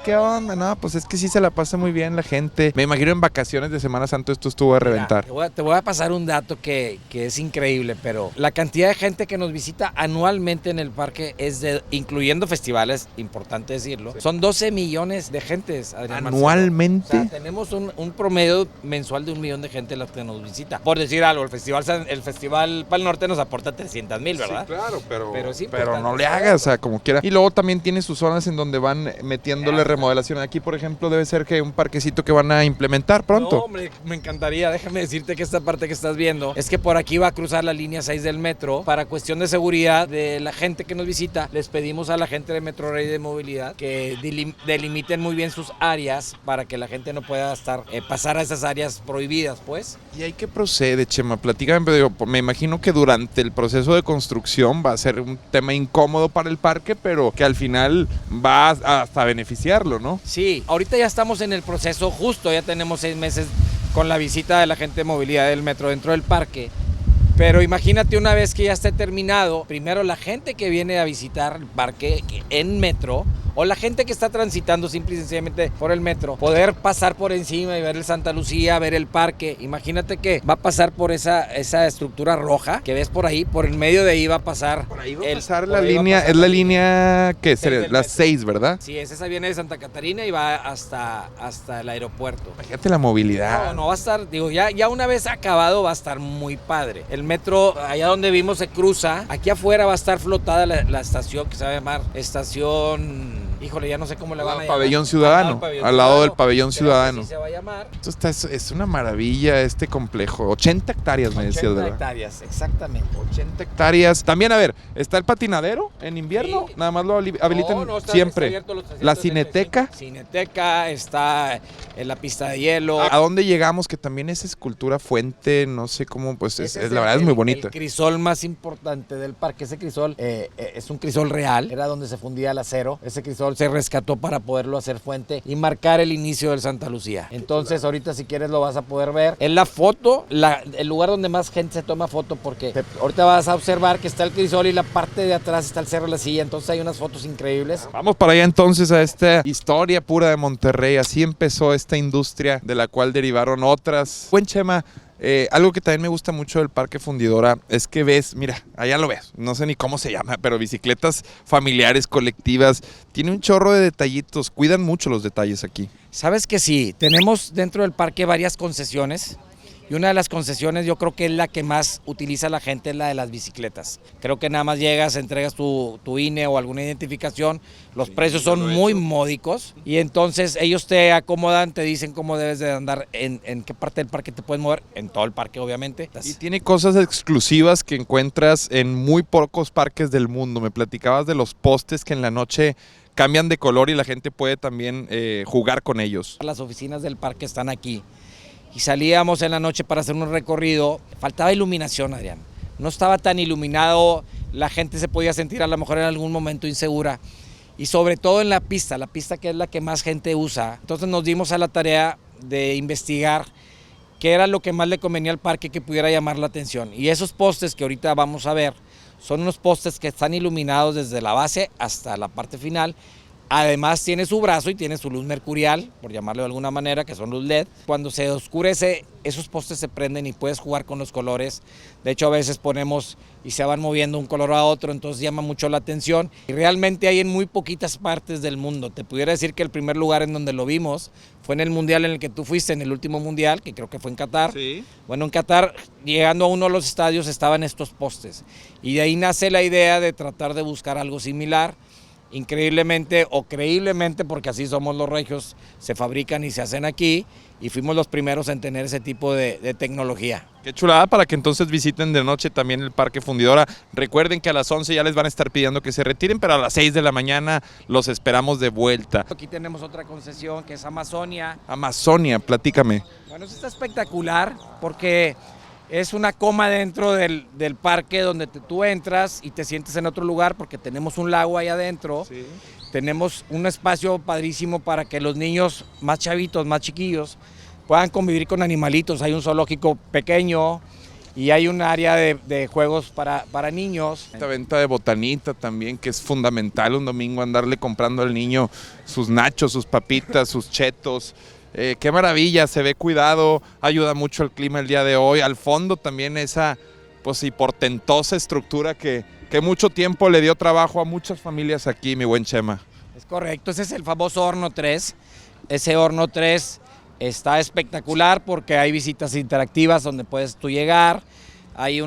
¿qué onda? No, pues es que sí se la pasa muy bien la gente. Me imagino en vacaciones de Semana Santa esto estuvo a reventar. Te voy a pasar un dato que es increíble, pero la cantidad de gente que nos visita anualmente en el parque incluyendo festivales, importante decirlo, son 12 millones de gentes, Adrián Marcelo. ¿Anualmente? O sea, tenemos un promedio mensual de 1 millón de gente las que nos visita. Por decir algo, el Festival Pal Norte nos aporta 300,000, ¿verdad? Sí, claro, sí, pero no le hagas, o sea, como quiera. Y luego también tiene sus zonas en donde van metiéndole remodelación. Aquí, por ejemplo, debe ser que un parquecito que van a implementar pronto. No, hombre, me encantaría. Déjame decirte que esta parte que estás viendo es que por aquí va a cruzar la línea 6 del metro. Para cuestión de seguridad de la gente que nos visita, les pedimos a la gente de Metrorrey de Movilidad que delimiten muy bien sus áreas para que la gente no pueda pasar a esas áreas prohibidas, pues. ¿Y ahí qué procede, Chema? Platícame, pero me imagino que durante el proceso de construcción va a ser un tema incómodo para el parque, pero que al final va hasta beneficiarlo, ¿no? Sí, ahorita ya estamos en el proceso justo, ya tenemos 6 meses con la visita de la gente de movilidad del metro dentro del parque. Pero imagínate una vez que ya esté terminado, primero la gente que viene a visitar el parque en metro, o la gente que está transitando simple y sencillamente por el metro, poder pasar por encima y ver el Santa Lucía, ver el parque. Imagínate que va a pasar por esa estructura roja que ves por ahí, por el medio de ahí va a pasar. Por ahí va a pasar la línea, es la línea que sería las 6, ¿verdad? Sí, esa viene de Santa Catarina y va hasta el aeropuerto. Imagínate la movilidad. No va a estar, digo, ya una vez acabado va a estar muy padre. El metro, allá donde vimos, se cruza. Aquí afuera va a estar flotada la estación que se va a llamar estación... Híjole, ya no sé cómo le van a llamar. Pabellón Ciudadano, al lado del Pabellón Ciudadano. Así se va a llamar. Esto es una maravilla este complejo. 80 hectáreas me decías, ¿verdad? 80 hectáreas, exactamente. 80 hectáreas. También, a ver, ¿está el patinadero en invierno? Sí. Nada más lo habilitan siempre. Está abierto ¿La Cineteca? Cineteca, está en la pista de hielo. ¿A dónde llegamos? Que también es escultura fuente, no sé cómo, pues la verdad es muy bonita. El crisol más importante del parque, ese crisol es un crisol real, era donde se fundía el acero. Ese crisol se rescató para poderlo hacer fuente y marcar el inicio del Santa Lucía. Entonces ahorita si quieres lo vas a poder ver. En la foto, el lugar donde más gente se toma foto, porque ahorita vas a observar que está el crisol y la parte de atrás está el Cerro de la Silla, entonces hay unas fotos increíbles. Vamos para allá entonces a esta historia pura de Monterrey. Así empezó esta industria de la cual derivaron otras. Buen Chema, algo que también me gusta mucho del Parque Fundidora es que ves, mira, allá lo ves, no sé ni cómo se llama, pero bicicletas familiares, colectivas, tiene un chorro de detallitos, cuidan mucho los detalles aquí. Sabes que sí, tenemos dentro del parque varias concesiones. Y una de las concesiones yo creo que es la que más utiliza la gente, es la de las bicicletas. Creo que nada más llegas, entregas tu INE o alguna identificación, los precios son muy módicos y entonces ellos te acomodan, te dicen cómo debes de andar, en qué parte del parque te puedes mover, en todo el parque obviamente. Y tiene cosas exclusivas que encuentras en muy pocos parques del mundo. Me platicabas de los postes que en la noche cambian de color y la gente puede también jugar con ellos. Las oficinas del parque están aquí. Y salíamos en la noche para hacer un recorrido, faltaba iluminación, Adrián, no estaba tan iluminado, la gente se podía sentir a lo mejor en algún momento insegura y sobre todo en la pista que es la que más gente usa. Entonces nos dimos a la tarea de investigar qué era lo que más le convenía al parque que pudiera llamar la atención. Y esos postes que ahorita vamos a ver son unos postes que están iluminados desde la base hasta la parte final. Además tiene su brazo y tiene su luz mercurial, por llamarlo de alguna manera, que son luz LED. Cuando se oscurece, esos postes se prenden y puedes jugar con los colores. De hecho, a veces ponemos y se van moviendo un color a otro, entonces llama mucho la atención. Y realmente hay en muy poquitas partes del mundo. Te pudiera decir que el primer lugar en donde lo vimos fue en el mundial en el que tú fuiste, en el último mundial, que creo que fue en Qatar. Sí. Bueno, en Qatar, llegando a uno de los estadios, estaban estos postes. Y de ahí nace la idea de tratar de buscar algo similar. Increíblemente o creíblemente, porque así somos los regios, se fabrican y se hacen aquí y fuimos los primeros en tener ese tipo de tecnología. Qué chulada para que entonces visiten de noche también el Parque Fundidora. Recuerden que a las 11 ya les van a estar pidiendo que se retiren, pero a las 6 de la mañana los esperamos de vuelta. Aquí tenemos otra concesión que es Amazonia. Amazonia, platícame. Bueno, eso está espectacular porque es una coma dentro del parque donde tú entras y te sientes en otro lugar porque tenemos un lago ahí adentro. Sí. Tenemos un espacio padrísimo para que los niños más chavitos, más chiquillos, puedan convivir con animalitos. Hay un zoológico pequeño y hay un área de juegos para niños. Esta venta de botanita también, que es fundamental un domingo andarle comprando al niño sus nachos, sus papitas, sus chetos. Qué maravilla, se ve cuidado, ayuda mucho al clima el día de hoy. Al fondo también esa pues, y portentosa estructura que mucho tiempo le dio trabajo a muchas familias aquí, mi buen Chema. Es correcto, ese es el famoso Horno 3. Ese Horno 3 está espectacular porque hay visitas interactivas donde puedes tú llegar. Hay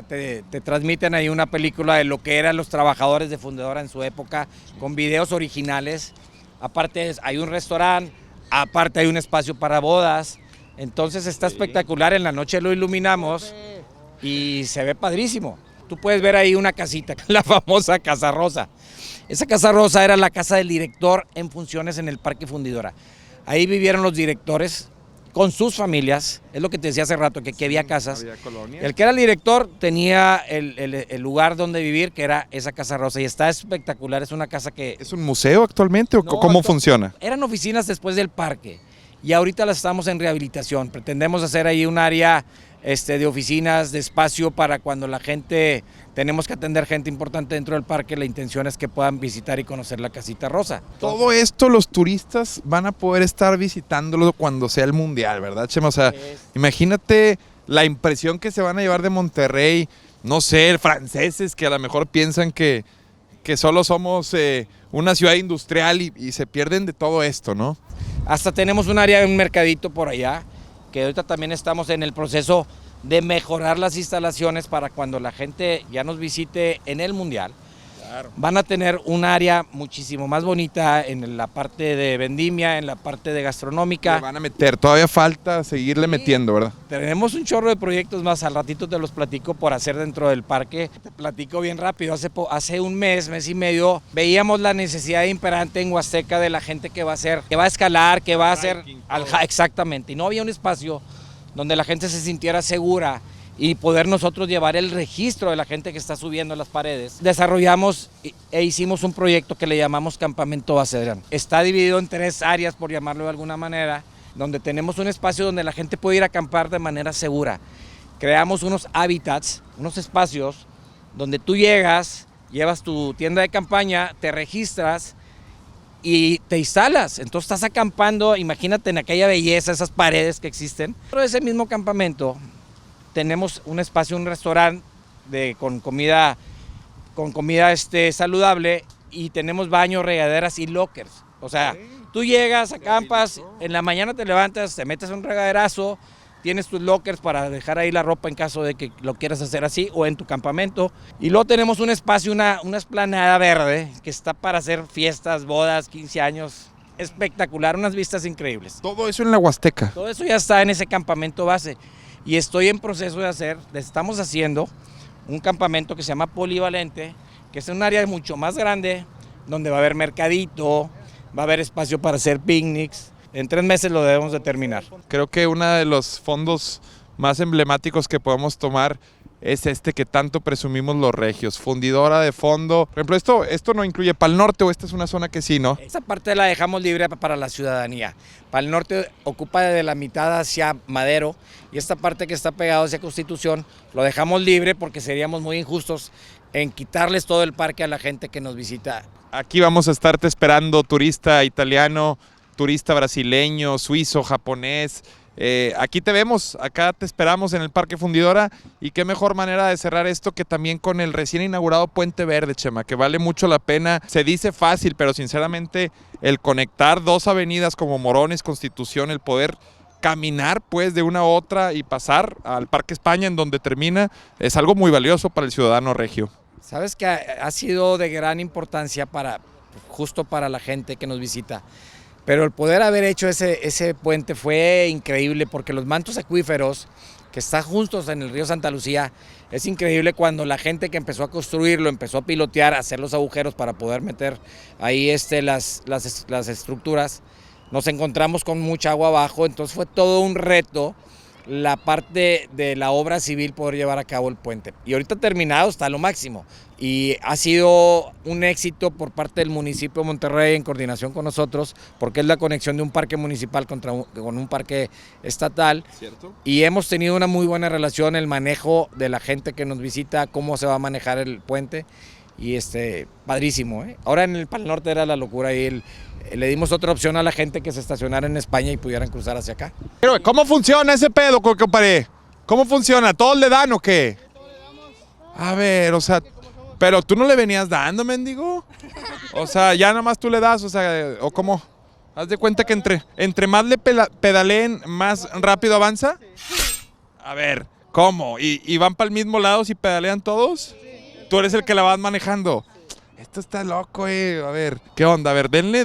te transmiten ahí una película de lo que eran los trabajadores de Fundidora en su época, con videos originales. Aparte hay un restaurante. Aparte hay un espacio para bodas, entonces está espectacular, en la noche lo iluminamos y se ve padrísimo. Tú puedes ver ahí una casita, la famosa Casa Rosa. Esa Casa Rosa era la casa del director en funciones en el Parque Fundidora. Ahí vivieron los directores con sus familias, es lo que te decía hace rato, que aquí había casas. Había colonias. El que era el director tenía el lugar donde vivir, que era esa Casa Rosa, y está espectacular, es una casa que... ¿Es un museo actualmente o No, cómo funciona? Eran oficinas después del parque y ahorita las estamos en rehabilitación. Pretendemos hacer ahí un área de oficinas, de espacio para cuando la gente, tenemos que atender gente importante dentro del parque, la intención es que puedan visitar y conocer la Casita Rosa. Todo esto los turistas van a poder estar visitándolo cuando sea el mundial, ¿verdad, Chema? O sea, imagínate la impresión que se van a llevar de Monterrey, no sé, franceses que a lo mejor piensan que solo somos una ciudad industrial y se pierden de todo esto, ¿no? Hasta tenemos un área, un mercadito por allá, que ahorita también estamos en el proceso de mejorar las instalaciones para cuando la gente ya nos visite en el Mundial. Claro. Van a tener un área muchísimo más bonita en la parte de vendimia, en la parte de gastronómica. Le van a meter, todavía falta seguirle metiendo, ¿verdad? Tenemos un chorro de proyectos más, al ratito te los platico por hacer dentro del parque. Te platico bien rápido, hace un mes y medio, veíamos la necesidad imperante en Huasteca de la gente que va a escalar, que va a hacer... Exactamente, y no había un espacio donde la gente se sintiera segura y poder nosotros llevar el registro de la gente que está subiendo las paredes. Desarrollamos e hicimos un proyecto que le llamamos Campamento Bacedrán. Está dividido en 3 áreas, por llamarlo de alguna manera, donde tenemos un espacio donde la gente puede ir a acampar de manera segura. Creamos unos hábitats, unos espacios donde tú llegas, llevas tu tienda de campaña, te registras y te instalas. Entonces estás acampando, imagínate en aquella belleza, esas paredes que existen. Pero ese mismo campamento tenemos un espacio, un restaurante con comida saludable y tenemos baños, regaderas y lockers. O sea, tú llegas, acampas, en la mañana te levantas, te metes en un regaderazo, tienes tus lockers para dejar ahí la ropa en caso de que lo quieras hacer así o en tu campamento. Y luego tenemos un espacio, una esplanada verde que está para hacer fiestas, bodas, 15 años. Espectacular, unas vistas increíbles. Todo eso en la Huasteca. Todo eso ya está en ese campamento base. Y estoy en proceso estamos haciendo un campamento que se llama Polivalente, que es un área mucho más grande, donde va a haber mercadito, va a haber espacio para hacer picnics. En 3 meses lo debemos de terminar. Creo que uno de los fondos más emblemáticos que podemos tomar es este que tanto presumimos los regios, fundidora de fondo. Por ejemplo, esto no incluye Pal Norte, o esta es una zona que sí, ¿no? Esta parte la dejamos libre para la ciudadanía. Pal Norte ocupa de la mitad hacia Madero y esta parte que está pegada hacia Constitución lo dejamos libre porque seríamos muy injustos en quitarles todo el parque a la gente que nos visita. Aquí vamos a estarte esperando, turista italiano, turista brasileño, suizo, japonés. Aquí te vemos, acá te esperamos en el Parque Fundidora, y qué mejor manera de cerrar esto que también con el recién inaugurado Puente Verde, Chema, que vale mucho la pena. Se dice fácil, pero sinceramente el conectar dos avenidas como Morones, Constitución, el poder caminar pues de una a otra y pasar al Parque España en donde termina, es algo muy valioso para el ciudadano regio. Sabes que ha sido de gran importancia justo para la gente que nos visita. Pero el poder haber hecho ese puente fue increíble porque los mantos acuíferos que están juntos en el río Santa Lucía, es increíble cuando la gente que empezó a construirlo, empezó a pilotear, a hacer los agujeros para poder meter ahí las estructuras, nos encontramos con mucha agua abajo, entonces fue todo un reto la parte de la obra civil poder llevar a cabo el puente. Y ahorita terminado está a lo máximo. Y ha sido un éxito por parte del municipio de Monterrey en coordinación con nosotros, porque es la conexión de un parque municipal con un parque estatal. ¿Cierto? Y hemos tenido una muy buena relación, el manejo de la gente que nos visita, cómo se va a manejar el puente. Y padrísimo, ¿eh? Ahora en el Pal Norte era la locura y le dimos otra opción a la gente que se estacionara en España y pudieran cruzar hacia acá. Pero, ¿cómo funciona ese pedo, compadre? ¿Cómo funciona? ¿Todos le dan o qué? A ver, o sea, pero tú no le venías dando, mendigo. O sea, ya nada más tú le das, o sea, ¿o cómo? Haz de cuenta que entre más le pedaleen, más rápido avanza. A ver, ¿cómo? ¿Y van para el mismo lado si pedalean todos? Tú eres el que la vas manejando. Esto está loco, A ver, ¿qué onda? A ver, denle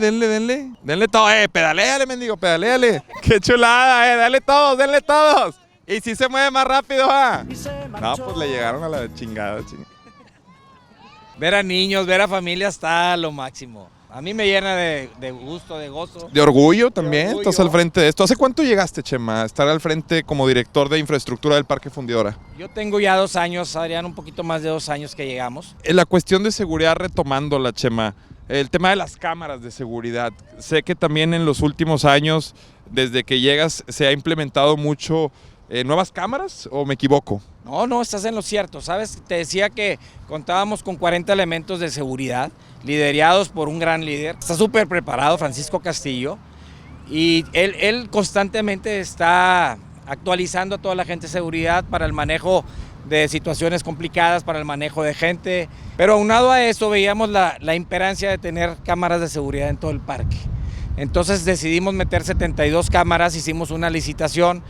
todo, pedaléale, mendigo, pedaléale. Qué chulada, dale todos. Y si se mueve más rápido, No, pues le llegaron a la chingada. Ver a niños, ver a familias está a lo máximo. A mí me llena de gusto, de gozo. De orgullo también, estás al frente de esto. ¿Hace cuánto llegaste, Chema, a estar al frente como director de infraestructura del Parque Fundidora? Yo tengo ya 2 años, Adrián, un poquito más de 2 años que llegamos. La cuestión de seguridad, retomándola, Chema, el tema de las cámaras de seguridad. Sé que también en los últimos años, desde que llegas, se ha implementado mucho nuevas cámaras, ¿o me equivoco? No, estás en lo cierto, ¿sabes? Te decía que contábamos con 40 elementos de seguridad, liderados por un gran líder. Está súper preparado, Francisco Castillo, y él constantemente está actualizando a toda la gente de seguridad para el manejo de situaciones complicadas, para el manejo de gente. Pero aunado a eso veíamos la imperancia de tener cámaras de seguridad en todo el parque. Entonces decidimos meter 72 cámaras, hicimos una licitación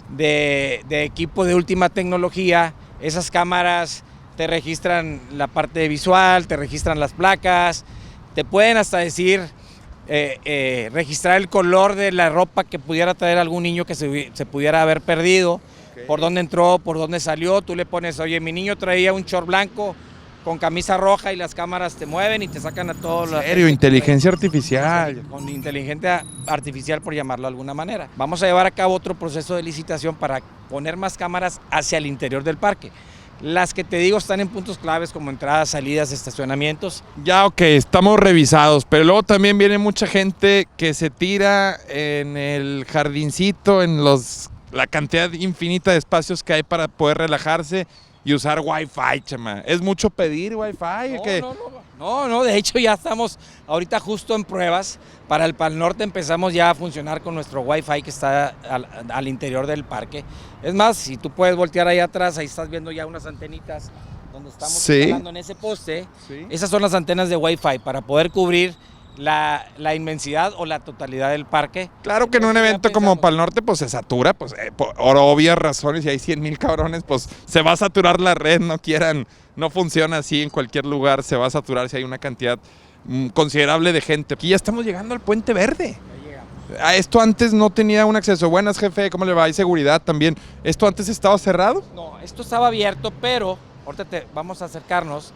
de equipo de última tecnología. Esas cámaras te registran la parte visual, te registran las placas, te pueden hasta decir, registrar el color de la ropa que pudiera traer algún niño que se pudiera haber perdido, por dónde entró, por dónde salió. Tú le pones, oye, mi niño traía un short blanco con camisa roja, y las cámaras te mueven y te sacan a todos los... ¿En serio? Inteligencia artificial. Con inteligencia artificial, por llamarlo de alguna manera. Vamos a llevar a cabo otro proceso de licitación para poner más cámaras hacia el interior del parque. Las que te digo están en puntos claves como entradas, salidas, estacionamientos. Ya, ok, estamos revisados, pero luego también viene mucha gente que se tira en el jardincito, en la cantidad infinita de espacios que hay para poder relajarse y usar Wi-Fi, Chema. ¿Es mucho pedir Wi-Fi? No, de hecho ya estamos ahorita justo en pruebas. Para el Pal Norte empezamos ya a funcionar con nuestro Wi-Fi que está al interior del parque. Es más, si tú puedes voltear ahí atrás, ahí estás viendo ya unas antenitas donde estamos instalando en ese poste. Sí. Esas son las antenas de Wi-Fi para poder cubrir la inmensidad o la totalidad del parque. Claro que en un evento como Pal Norte pues se satura, pues por obvias razones, y hay 100,000 cabrones, pues se va a saturar la red, no funciona así en cualquier lugar, se va a saturar si hay una cantidad considerable de gente. Aquí ya estamos llegando al Puente Verde. Esto antes no tenía un acceso. Buenas, jefe, ¿cómo le va? Hay seguridad también. ¿Esto antes estaba cerrado? No, esto estaba abierto, pero ahorita vamos a acercarnos.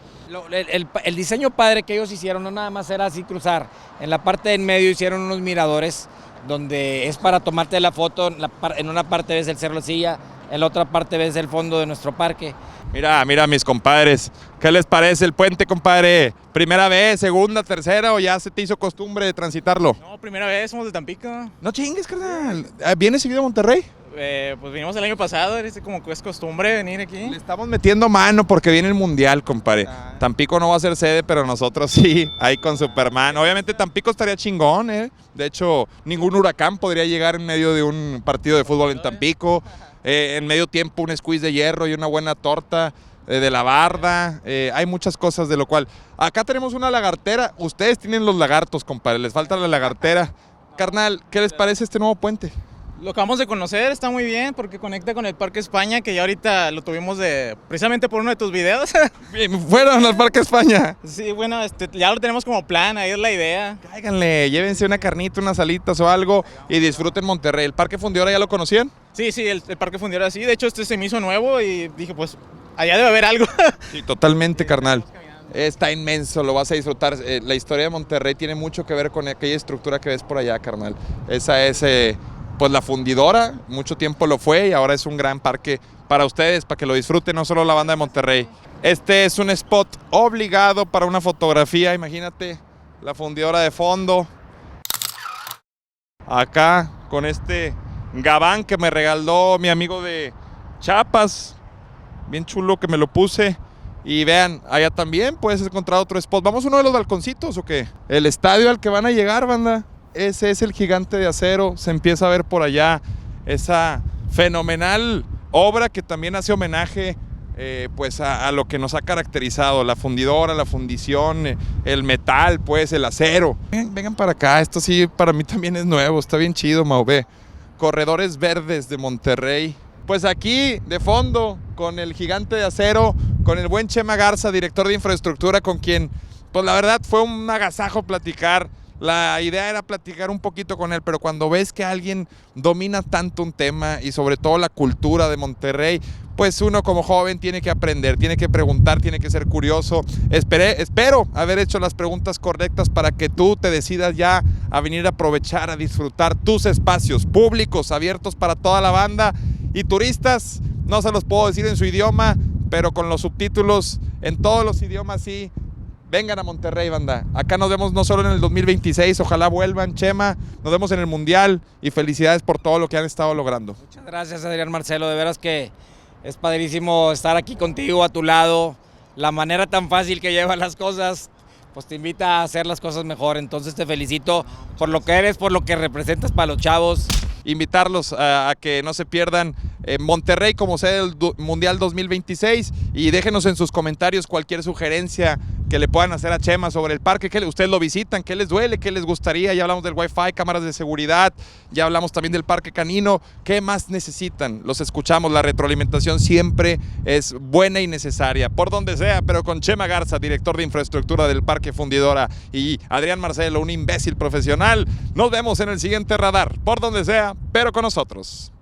El diseño padre que ellos hicieron no nada más era así cruzar. En la parte del medio hicieron unos miradores donde es para tomarte la foto. En una parte ves el Cerro La Silla, en la otra parte ves el fondo de nuestro parque. Mira, mis compadres. ¿Qué les parece el puente, compadre? ¿Primera vez, segunda, tercera o ya se te hizo costumbre de transitarlo? No, primera vez, somos de Tampico. No chingues, carnal. ¿Vienes seguido a Monterrey? Pues vinimos el año pasado, como que es costumbre venir aquí. Le estamos metiendo mano porque viene el Mundial, compadre. Tampico no va a ser sede, pero nosotros sí, ahí con Superman. Obviamente Tampico estaría chingón, ¿eh? De hecho, ningún huracán podría llegar en medio de un partido de fútbol en Tampico. En medio tiempo un squeeze de hierro y una buena torta de la barda. Hay muchas cosas de lo cual. Acá tenemos una lagartera. Ustedes tienen los lagartos, compadre. Les falta la lagartera. Carnal, ¿qué les parece este nuevo puente? Lo acabamos de conocer, está muy bien porque conecta con el Parque España, que ya ahorita lo tuvimos precisamente por uno de tus videos. ¿Fueron al Parque España? Sí, bueno, ya lo tenemos como plan, ahí es la idea. Cáiganle, llévense una carnita, unas alitas o algo y disfruten Monterrey. ¿El Parque Fundidora ya lo conocían? Sí, el Parque Fundidora sí, de hecho este se me hizo nuevo y dije pues allá debe haber algo. Sí, totalmente, carnal. Está inmenso, lo vas a disfrutar. La historia de Monterrey tiene mucho que ver con aquella estructura que ves por allá, carnal. Esa es... pues la fundidora, mucho tiempo lo fue y ahora es un gran parque para ustedes, para que lo disfruten, no solo la banda de Monterrey. Este es un spot obligado para una fotografía, imagínate, la fundidora de fondo. Acá con este gabán que me regaló mi amigo de Chiapas, bien chulo que me lo puse. Y vean, allá también puedes encontrar otro spot. ¿Vamos a uno de los balconcitos o qué? El estadio al que van a llegar, banda. Ese es el Gigante de Acero, se empieza a ver por allá esa fenomenal obra que también hace homenaje pues a lo que nos ha caracterizado, la fundidora, la fundición, el metal, pues el acero. Vengan para acá, esto sí para mí también es nuevo, está bien chido, Mau. Ve, Corredores Verdes de Monterrey. Pues aquí de fondo con el Gigante de Acero, con el buen Chema Garza, director de infraestructura, con quien pues la verdad fue un agasajo platicar. La idea era platicar un poquito con él, pero cuando ves que alguien domina tanto un tema y sobre todo la cultura de Monterrey, pues uno como joven tiene que aprender, tiene que preguntar, tiene que ser curioso. Espero haber hecho las preguntas correctas para que tú te decidas ya a venir a aprovechar, a disfrutar tus espacios públicos abiertos para toda la banda y turistas. No se los puedo decir en su idioma, pero con los subtítulos en todos los idiomas sí. Vengan a Monterrey, banda. Acá nos vemos no solo en el 2026, ojalá vuelvan, Chema. Nos vemos en el Mundial y felicidades por todo lo que han estado logrando. Muchas gracias, Adrián Marcelo. De veras que es padrísimo estar aquí contigo, a tu lado. La manera tan fácil que llevas las cosas, pues te invita a hacer las cosas mejor. Entonces te felicito por lo que eres, por lo que representas para los chavos. Invitarlos a que no se pierdan Monterrey como sede del Mundial 2026 y déjenos en sus comentarios cualquier sugerencia que le puedan hacer a Chema sobre el parque, que ustedes lo visitan, qué les duele, qué les gustaría. Ya hablamos del Wi-Fi, cámaras de seguridad, ya hablamos también del parque canino. ¿Qué más necesitan? Los escuchamos, la retroalimentación siempre es buena y necesaria, por donde sea, pero con Chema Garza, director de infraestructura del Parque Fundidora, y Adrián Marcelo, un imbécil profesional. Nos vemos en el siguiente radar, por donde sea, pero con nosotros.